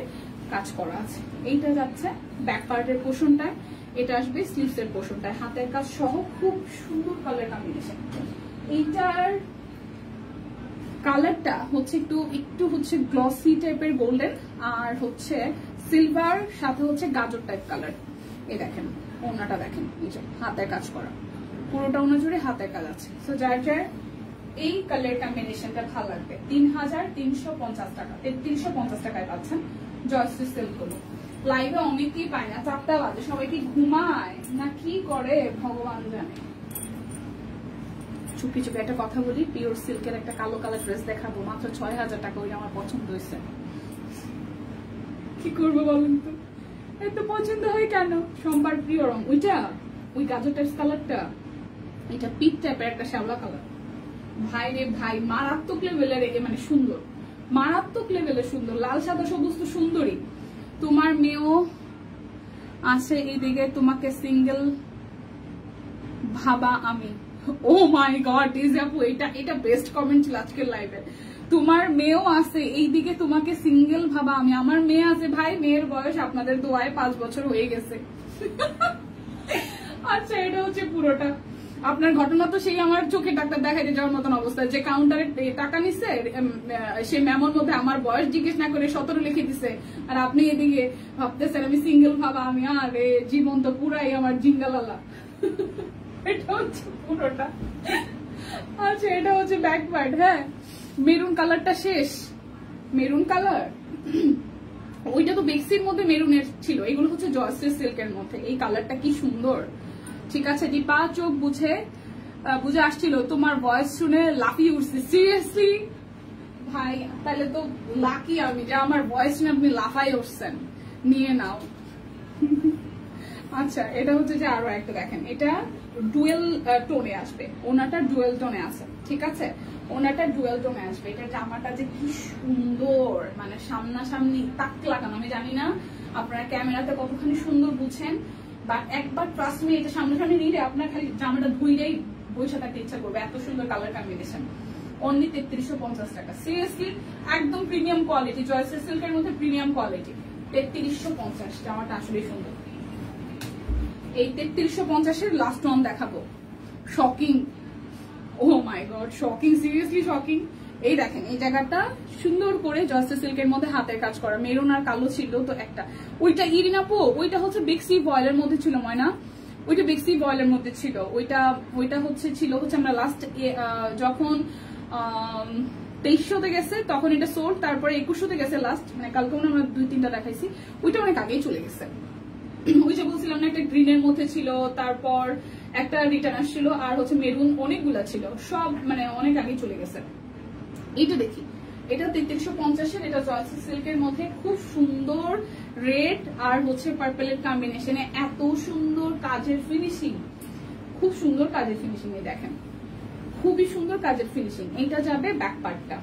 কাজ করা আছে। এইটা যাচ্ছে ব্যাক পার্টের পোর্শনটায়, এটা আসবে স্লিভস এর পোর্শনটায়, হাতের কাজ সহ খুব সুন্দর কালার কম্বিনেশন। এইটার কালারটা হচ্ছে একটু হচ্ছে গ্লসি টাইপের গোল্ডেন, আর হচ্ছে সিলভার, সাথে হচ্ছে গাজর টাইপ কালার। এই দেখেন ওনাটা, দেখেন এই যে হাতের কাজ করা, পুরোটা ওনা জুড়ে হাতের কাজ আছে। সো যার যার এই কালার কম্বিনেশনটা ভালো লাগবে, 3350 টাকা, 3350 টাকায় পাচ্ছেন জয়শ্রী সিল্ক গুলো। লাইভে অনেকেই পায় না, 4টা বাজে, সবাই কি ঘুমায় না কি করে ভগবান জানে। চুপি চুপি একটা কথা বলি, পিওর সিল্কের একটা কালো কালার ড্রেস দেখাবো, মাত্র 6000 টাকা। ওই আমার পছন্দ হয়েছে, কি করবো বলুন তো, এত পছন্দ হয় কেন? সোমবার প্রিয় রং ওইটা, ওই গাজর টাইপ কালারটা, এটা পিট টাইপের একটা শ্যাওলা কালার। ভাই রে ভাই, মারাত্মক লেভেলের, মানে সুন্দর, মারাত্মক লেভেলের সুন্দর। লাল সাদা সবুজ তো সুন্দরী। তোমার মেয়েও আছে এইদিকে, তোমাকে সিঙ্গেল ভাবা আমি। ও মাই গড ইজ আপু, এটা বেস্ট কমেন্ট ছিল আজকের লাইভে। তোমার মেয়েও আছে এইদিকে, তোমাকে সিঙ্গেল ভাবা আমি। আমার মেয়ে আছে ভাই, মেয়ের বয়স আপনাদের দোয়ায় 5 বছর হয়ে গেছে। আচ্ছা এটা হচ্ছে পুরোটা। আপনার ঘটনা তো সেই আমার চোখে ডাক্তার দেখাইতে যাওয়ার মতন অবস্থা, যে কাউন্টারে টাকা নিচ্ছে, সে মেমোর মধ্যে আমার বয়স জিজ্ঞেস না করে 17 লিখে দিছে, আর আপনি এদিকে ভাবতেছেন আমি সিঙ্গেল ভাবা আমি। আরে জীবন তো পুরাই আমার জিঙ্গালালা। এটা হচ্ছে পুরোটা। আচ্ছা এটা হচ্ছে ব্যাক পার্ট। হ্যাঁ মেরুন কালারটা শেষ, মেরুন কালার ওইটা তো বেক্সির মধ্যে মেরুনের ছিল, এগুলো হচ্ছে জয়শ্রী সিল্কের মধ্যে। এই কালারটা কি সুন্দর, ঠিক আছে দীপা, চোখ বুঝে বুঝে আসছিল তোমার ভয়েস শুনে লাফিয়ে উঠছে। সিরিয়াসলি ভাই, তাহলে তো লাকি আমি যে আমার ভয়েস শুনে আপনি লাফাই উঠছেন। নিয়ে নাও। আচ্ছা, এটা হচ্ছে যে আরো একটা দেখেন, এটা ডুয়েল টোনে আসবে, ওনাটা ডুয়েল টোনে আছে, ঠিক আছে, ওনাটা ডুয়েল টোনে আসবে। এটা জামাটা যে কি সুন্দর, মানে সামনাসামনি তাক লাগানো। আমি জানি না আপনারা ক্যামেরাতে কতখানি সুন্দর বুঝেন, বাট একবার ট্রাস্ট মি, এটা সামনাসামনি নিলে আপনার খালি জামাটা ধুইলেই বসে থাকতে ইচ্ছা করবে, এত সুন্দর কালার কম্বিনেশন। অনলি 3350 টাকা। সিরিয়াসলি একদম প্রিমিয়াম কোয়ালিটি, জয়সি সিল্কের মধ্যে প্রিমিয়াম কোয়ালিটি। 3350, জামাটা আসলে সুন্দর। এই 3350-এর লাস্ট ওয়ান দেখাবো, শকিং, ও মাই গড শকিং, সিরিয়াসলি শকিং। এই দেখেন, এই জায়গাটা সুন্দর করে জয়সি সিল্কের মধ্যে হাতের কাজ করা, মেরুন আর কালো ছিল তো একটা, ওইটা ইরিনাপো, ওইটা হচ্ছে বিক্সি বয়েলের মধ্যে ছিল ময়না, ওইটা বিক্সি বয়েলের মধ্যে ছিল, ওইটা হচ্ছে ছিল হচ্ছে আমরা লাস্ট যখন 2300-তে গেছে তখন এটা সোল্ড, তারপরে 2100-তে গেছে লাস্ট, মানে কালকে আমরা 2-3টা দেখাইছি, ওইটা অনেক আগেই চলে গেছে। ওই যে বলছিলাম না, একটা গ্রিনের মধ্যে ছিল, তারপর একটা রিটার্ন আসছিল, আর হচ্ছে মেরুন, অনেকগুলা ছিল, সব মানে অনেক আগেই চলে গেছে। এইটা দেখি, এটা 3350-এর, এটা জয়সি সিল্কের মধ্যে খুব সুন্দর রেড আর হচ্ছে পার্পেলের কম্বিনেশনে, এত সুন্দর কাজের ফিনিশিং, খুব সুন্দর কাজের ফিনিশিং। এই দেখেন, খুবই সুন্দর কাজের ফিনিশিং। এইটা যাবে ব্যাক পার্টটা,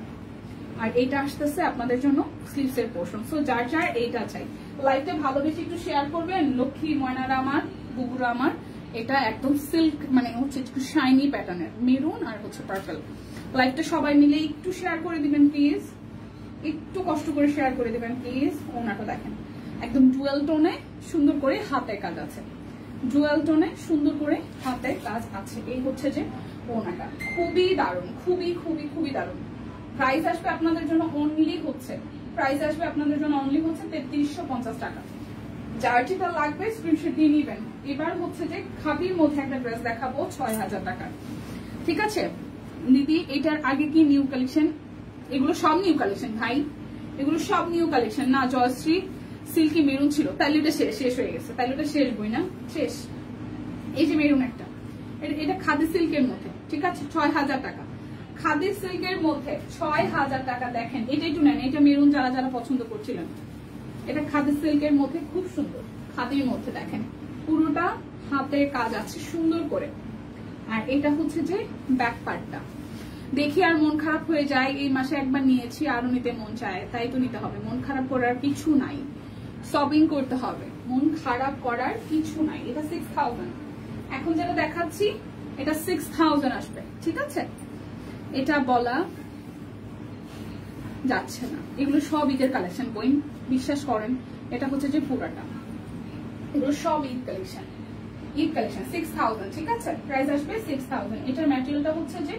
আর এইটা আসতেছে আপনাদের জন্য স্লিভস এর পোর্শন। সো যার যার এইটা চাই, লাইভটা ভালোবেসে একটু শেয়ার করবেন, লক্ষ্মী ময়নারা আমার, বুবুরা আমার। এটা একদম সিল্ক, মানে হচ্ছে একটু শাইনি প্যাটার্নের, মেরুন আর হচ্ছে পার্পল। লাইভটা সবাই মিলে একটু শেয়ার করে দিবেন প্লিজ, একটু কষ্ট করে শেয়ার করে দিবেন প্লিজ। ওনাটা দেখেন, একদম ডুয়েল টোনে সুন্দর করে হাতের কাজ আছে, ডুয়েল টোনে সুন্দর করে হাতের কাজ আছে। এই হচ্ছে যে ওনাটা, খুবই দারুণ, খুবই খুবই খুবই দারুণ। প্রাইস আসবে আপনাদের জন্য অনলি হচ্ছে, প্রাইস আসবে আপনাদের জন্য অনলি হচ্ছে 3350 টাকা। যার যেটা লাগবে স্ক্রিনশট দিয়ে নিবেন। এবার হচ্ছে যে খাদির মধ্যে একটা ড্রেস দেখাবো 6000 টাকা, ঠিক আছে দিদি। এটার আগে কি নিউ কালেকশন? এগুলো সব নিউ কালেকশন ভাই, এগুলো সব নিউ কালেকশন। না জয়শ্রী সিল্কি মেরুন ছিল, তাইলে এটা শেষ হয়ে গেছে, তাইলে এটা শেষ বই না, শেষ। এই যে মেরুন একটা, এটা খাদি সিল্কের মধ্যে, ঠিক আছে, 6000 টাকা। খাদি সিল্কের মধ্যে 6000 টাকা। দেখেন এটা একটু নেন, এটা মেরুন যারা যারা পছন্দ করছিলেন, এটা খাদি সিল্কের মধ্যে খুব সুন্দর, খাদির মধ্যে দেখেন পুরোটা হাতের কাজ আছে সুন্দর করে। আর এটা হচ্ছে যে ব্যাক পার্টটা, দেখি আর মন খারাপ হয়ে যায়, এই মাসে একবার নিয়েছি আরো নিতে মন চায়, তাই তো নিতে হবে, মন খারাপ করার কিছু নাই, শপিং করতে হবে, মন খারাপ করার কিছু নাই। এটা 6000, এখন যেটা দেখাচ্ছি এটা 6000 আসবে, ঠিক আছে। এটা বলা যাচ্ছে না, এগুলো সব ঈদের কালেকশন বই, বিশ্বাস করেন। এটা হচ্ছে যে পুরাটা, এগুলো সব ঈদ কালেকশন, ঈদ কালেকশন 6000, ঠিক আছে, প্রাইস আসবে 6000। এটার ম্যাটেরিয়ালটা হচ্ছে যে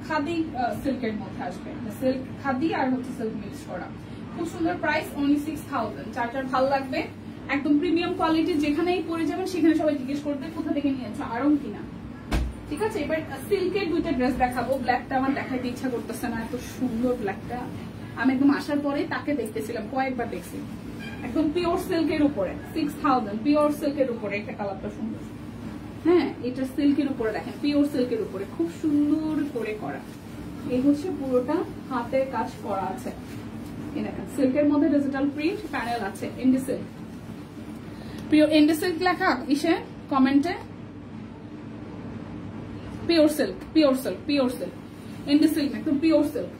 খাদি সিল্কের মধ্যে আসবে, সিল্ক খাদি আর হচ্ছে সিল্ক মিক্স করা, খুব সুন্দর প্রাইস অনলি 6000। যার যার ভালো লাগবে, একদম প্রিমিয়াম কোয়ালিটি, যেখানেই পরে যাবেন সেখানে সবাই জিজ্ঞেস করবে কোথা থেকে নিয়েছো, আরং কিনা, ঠিক আছে। এবার সিল্কের দুইটা ড্রেস দেখাবো। ব্ল্যাকটা আমার দেখাইতে ইচ্ছা করতেছে না, এত সুন্দর ব্ল্যাকটা, আমি একদম আসার পরে তাকে দেখতেছিলাম, কয়েকবার দেখছি। একদম পিওর সিল্কের উপরে 6000, পিওর সিল্কের উপরে, একটা কালারটা সুন্দর, হ্যাঁ এটা সিল্কের উপরে দেখেন, পিওর সিল্কের উপরে খুব সুন্দর করে করা। এই হচ্ছে পুরোটা হাতের কাজ করা আছে, এই দেখেন সিল্কের মধ্যে ডিজিটাল প্রিন্ট প্যানেল আছে, Endi silk, pure Endi silk লেখা ইসে কমেন্টে, pure silk, pure silk, pure silk, Endi silk একদম পিওর সিল্ক,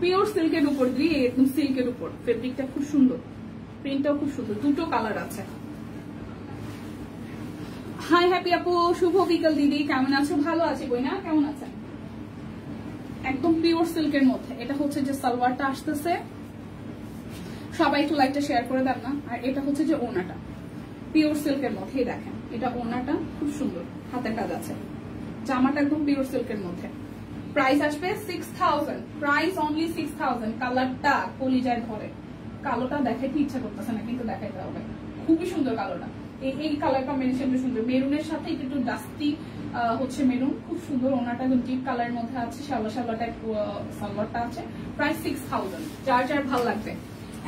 পিওর সিল্কের উপর দিয়ে একদম সিল্কের উপর, ফেব্রিকটা খুব সুন্দর, প্রিন্টটাও খুব সুন্দর, দুটো কালার আছে। হাই হ্যাপি আপু, শুভ বিকাল দিদি, কেমন আছো? ভালো আছি বই না, কেমন আছেন? একদম পিওর সিল্কের মধ্যে, এটা হচ্ছে যে সালোয়ারটা আসতেছে, সবাই একটু লাইকটা শেয়ার করে দেন না। আর এটা হচ্ছে যে ওনাটা পিওর সিল্কের মধ্যে, দেখেন এটা ওনাটা খুব সুন্দর, হাতের কাজ আছে, জামাটা একদম পিওর সিল্কের মধ্যে। প্রাইস আসবে 6000, প্রাইস অনলি 6000। কালারটা কলিজায় ধরে, কালোটা দেখাইতে ইচ্ছা করতেছে না কিন্তু দেখাইতে হবে, খুবই সুন্দর কালোটা। এই কালার কম্বিনেশনটা সুন্দর, মেরুনের সাথে একটু ডাস্টি হচ্ছে মেরুন, খুব সুন্দর। ওনাটা একদম ডিপ কালারের মধ্যে আছে, সালোয়ারটা আছে। প্রাইস 6000। যার যার ভালো লাগবে,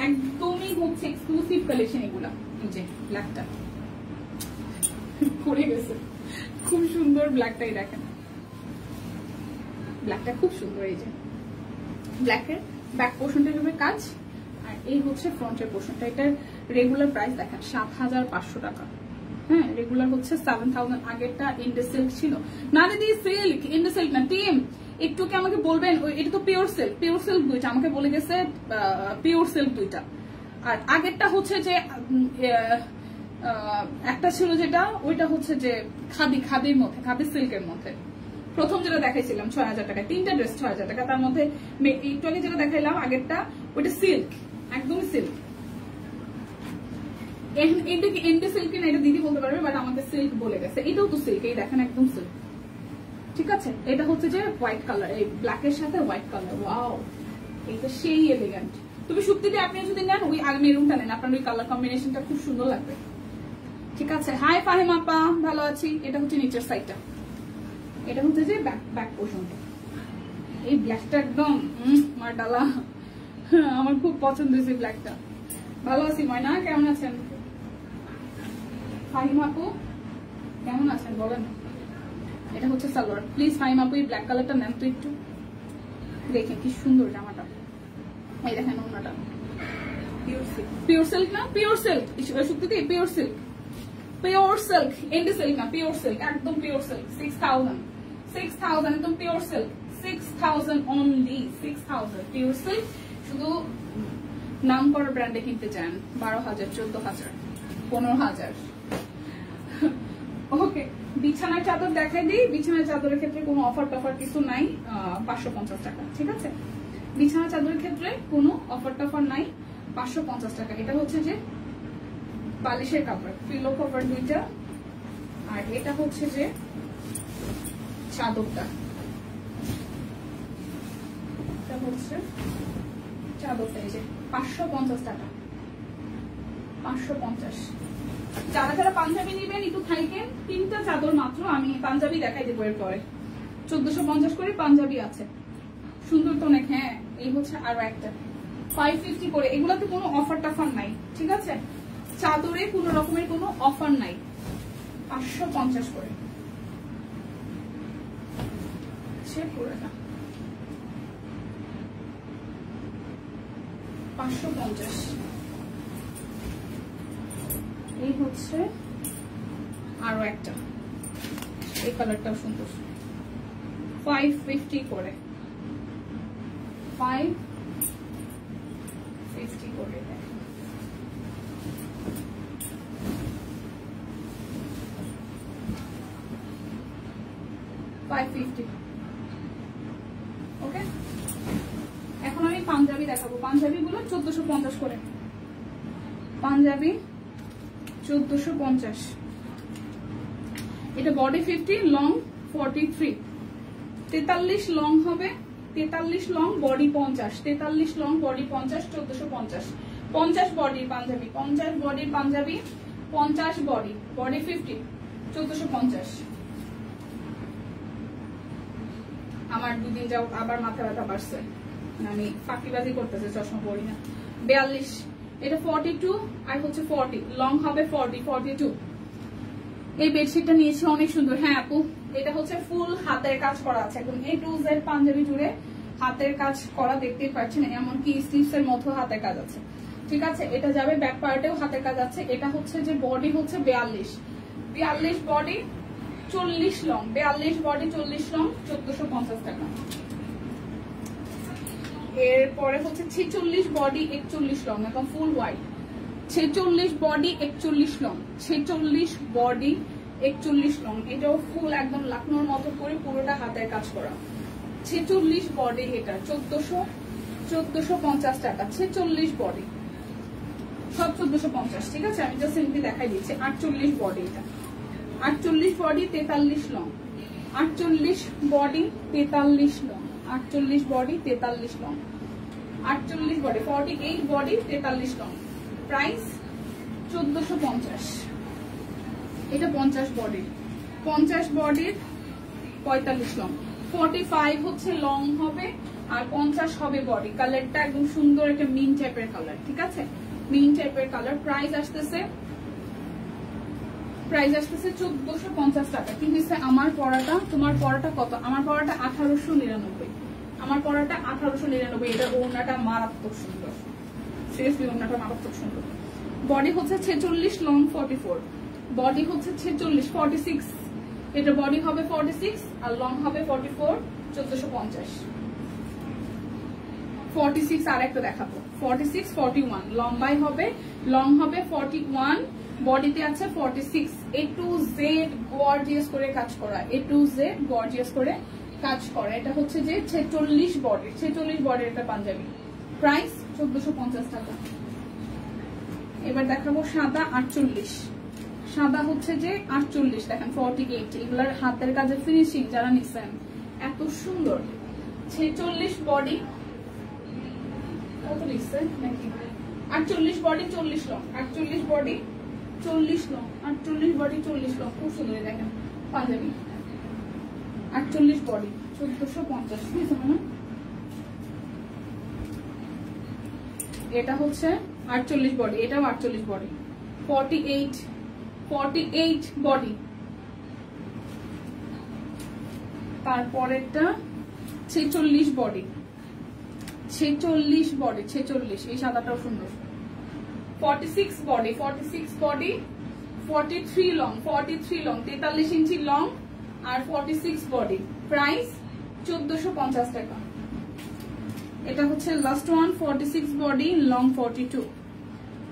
একদমই হচ্ছে এক্সক্লুসিভ কালেকশন এগুলা। এই যে ব্ল্যাকটা পরে গেছে, খুব সুন্দর ব্ল্যাকটাই দেখেন, ব্ল্যাকটা খুব সুন্দর। এই যে ব্ল্যাকের ব্যাক পোর্শনটা হবে কাজ, আর এই হচ্ছে ফ্রন্টের পোর্শনটা। এটার রেগুলার প্রাইস দেখেন 7500 টাকা। হ্যাঁ, রেগুলার হচ্ছে 7000। আগেরটা ইন্ডে সিল্ক ছিল না দিদি, সিল্ক ইন্ডে সিল্ক না টিম। একটু কি আমাকে বলবেন, এটা তো পিওর সিল্ক, পিওর সিল্ক দুইটা আমাকে বলে গেছে, পিওর সিল্ক দুইটা। আর আগেরটা হচ্ছে যে একটা ছিল যেটা, ওইটা হচ্ছে যে খাদির মধ্যে, খাদি সিল্কের মধ্যে। প্রথম যেটা দেখাইছিলাম 6000 টাকা, 3টা ড্রেস 6000 টাকা। তার মধ্যে একটু আগে যেটা দেখাইলাম আগেরটা, ওইটা সিল্ক, একদমই সিল্ক। এটা কি এন্ডে সিল্ক না এটা দিদি বলতে পারবে, বাট আমাকে সিল্ক বলে গেছে। এটাও তো সিল্ক, এই দেখেন একদম সিল্ক। ঠিক আছে, এটা হচ্ছে যে হোয়াইট কালার, এই ব্ল্যাকের সাথে হোয়াইট কালার। ওয়াও, এটা সেই এলিগেন্ট। তুমি সত্যিতে আপনি যদি নেন ওই মেরুনটা নেন, আপনার ওই কালার কম্বিনেশনটা খুব সুন্দর লাগবে। ঠিক আছে, হাই ফাহিম আপা, ভালো আছি। এটা হচ্ছে নিচের সাইডটা, এটা হচ্ছে যে ব্যাক পোর্শনটা। এই ব্ল্যাকটা একদম মার ডালা, আমার খুব পছন্দ হয়েছে ব্ল্যাকটা। ভালো আছি ময়না, কেমন আছেন? ফাহিম আপু কেমন আছেন বলেন। এটা হচ্ছে সালোয়ার। প্লিজ ফাহিম আপু এই ব্ল্যাক কালারটা নেন তো একটু, দেখেন কি সুন্দর জামাটা। এই দেখেন ওনাটা পিওর সিল্ক না, পিওর সিল্ক সত্যি, pure silk, pure silk, Endi silk না, পিওর সিল্ক, একদম পিওর সিল্ক। 6000 একদম pure silk, 6000 only, 6000 pure silk. শুধু নাম করা ব্র্যান্ডে কিনতে চান 12000, 14000, 15000। ওকে, বিছানার চাদর দেখাই দিই। বিছানার চাদরের ক্ষেত্রে কোনো অফার টফার কিছু নাই, 550 টাকা। ঠিক আছে, বিছানা চাদরের ক্ষেত্রে কোনো অফার টফার নাই, 550 টাকা। এটা হচ্ছে যে বালিশের কাপড়, পিলো কভার দুইটা, আর এটা হচ্ছে যে চাদরটা, এটা হচ্ছে চাদরটা। এই যে 550 টাকা, 550। যারা যারা পাঞ্জাবি নিবেন একটু থাইকেন, 3টা চাদর মাত্র। আমি পাঞ্জাবি দেখাই দেবো এরপরে। 1450 করে পাঞ্জাবি আছে, সুন্দর তো অনেক। হ্যাঁ, এই হচ্ছে আরো একটা 550 করে। এগুলাতে কোনো অফার টাফার নাই। ঠিক আছে, চাদরে কোনো রকমের কোনো অফার নাই, 550 করে। চেক করে না, 550। এই হচ্ছে আরো একটা, এই কালারটাও সুন্দর, 550 করে, 550 করে। 550। ওকে, এখন আমি পাঞ্জাবি দেখাবো। পাঞ্জাবি গুলো 1450 করে, পাঞ্জাবি 1450। এটা বডি 50, লং 43, 43 লং হবে, 43 লং, বডি 50, 43 লং, বডি 50, 1450। 50 বডির পাঞ্জাবি, 50 বডির পাঞ্জাবি, 50 বডি, বডি 50, 1450। আমার দুদিন যাও আবার মাথা ব্যথা বাড়ছে, আমি ফাঁকিবাজি করতেছে, চশমা পরি না। 42, এটা 42, আর হচ্ছে 40 লং হবে, 40, 42। এই বেডশিটটা নিয়েছি, অনেক সুন্দর। হ্যাঁ আপু, এটা হচ্ছে ফুল হাতের কাজ করা আছে, একদম A to Z পাঞ্জাবি জুড়ে হাতের কাজ করা, দেখতেই পাচ্ছেন। এমনকি স্লিভস এর মতো হাতের কাজ আছে। ঠিক আছে, এটা যাবে ব্যাক পার্টেও হাতের কাজ আছে। এটা হচ্ছে যে বডি হচ্ছে 42 বডি, 40 লং, 42 বডি, 40 লং, 1450 টাকা। এরপরে হচ্ছে 46 বডি, 41 লং, এখন ফুল white. 46 body, 41 long, 46 body, 41 long. এটাও ফুল একদম লাকনোর মতো করে পুরোটা হাতের কাজ করা। 46 বডি, এটা 1450 টাকা। 46 বডি, সব 1450। ঠিক আছে, আমি জাস্ট সিম্পলি দেখাই দিচ্ছি। 48 বডি, এটা 48 body, 43 long, 48 body, 43 long, 48 body, 43 long, 48 body, 48 body, 43 long. Price 1450। এটা 50 বডি, 50 বডির 45 লং, 45 হচ্ছে লং হবে, আর 50 হবে বডি। কালারটা একদম সুন্দর একটা মিন টাইপের কালার। ঠিক আছে, মিন টাইপের কালার। প্রাইস আসতেছে প্রাইস আসতেছে 1450 টাকা। কি হয়েছে আমার পড়াটা, তোমার পড়াটা কত? আমার পড়াটা 1899। আমার পড়াটা 1899। এটা ওড়নাটা মারাত্মক সুন্দর, সিরিয়াসলি ওড়নাটা মারাত্মক সুন্দর। বডি হচ্ছে 46, লং 44। বডি হচ্ছে 46, 46। এটা বডি হবে 46 আর লং হবে 44, 1450। 46 আর একটা দেখাবো, 46, 41 লম্বাই হবে, লং হবে 41, বডিতে আছে 46। A to Z গর্জিয়াস করে কাজ করা, A to Z গর্জিয়াস করে কাজ করা। এটা হচ্ছে যে 46 বডি, 46 বডির একটা পাঞ্জাবি। প্রাইস 1450 টাকা। এবার দেখাবো সাদা 48। সাদা হচ্ছে যে 48, দেখেন 48। এগুলার হাতের কাজে ফিনিশিং যারা নিচ্ছেন এত সুন্দর। 46 বডি, কত লিখছে নাকি 48 body 40 long, 48 body 40 long, 48 body 40 long. খুব সুন্দর দেখেন পাঞ্জাবি। 48 বডি 1450। এটা হচ্ছে 48 বডি, এটাও 48 বডি। 48 বডি। তারপরেরটা 46 বডি, 46 বডি, 46। এই সাদাটাও সুন্দর। 46 বডি, 46 বডি, 43 লং, 43 লং, 43 ইঞ্চি লং আর 46 বডি। প্রাইস 1450 টাকা। এটা হচ্ছে last one, 46 body, long 42,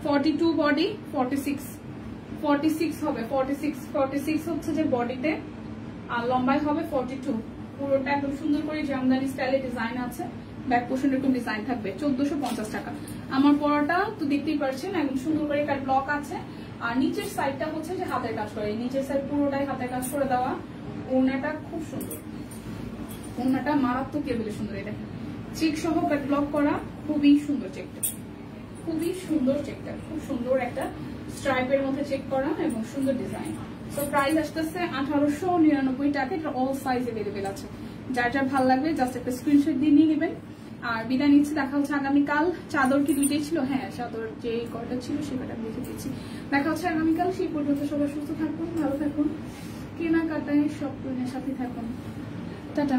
42 body, 46, 46 হবে, 46, 46 হচ্ছে যে বডিতে আর লম্বাই হবে 42। পুরোটা একদম সুন্দর করে জামদানি স্টাইলে ডিজাইন আছে, ব্যাক পোর্শন এরকম ডিজাইন থাকবে। 1450 টাকা। আমার পরাটা তো দেখতেই পাচ্ছেন একদম সুন্দর করে একটা ব্লক আছে আর নিচের সাইডটা হচ্ছে যে হাতের কাজ করে, নিচের সাইড পুরোটাই হাতের কাজ করে দেওয়া। ওড়নাটা খুব সুন্দর, ওড়নাটা মারাত্মক লেভেলে সুন্দর। এটা চেক সহ ব্যাক ব্লক করা, খুবই সুন্দর চেকটা, খুবই সুন্দর চেকটা, খুব সুন্দর একটা স্ট্রাইপের মধ্যে চেক করা এবং সুন্দর ডিজাইন। তো প্রাইস আসতেছে 1899 টাকা। এটা অল সাইজ अवेलेबल আছে, যার যার ভালো লাগবে জাস্ট একটা স্ক্রিনশট দিয়ে নিয়ে নেবেন। আর বিদায় নিচ্ছি, দেখা হচ্ছে আগামীকাল। চাদর কি দুইটাই ছিল? হ্যাঁ, চাদর যে কয়টা ছিল সে কয়টা লিখে দিয়েছি। দেখা হচ্ছে আগামীকাল। সেই পর্যন্ত সবাই সুস্থ থাকুন, ভালো থাকুন, কেনাকাটায় সব সাথে থাকুন। টাটা।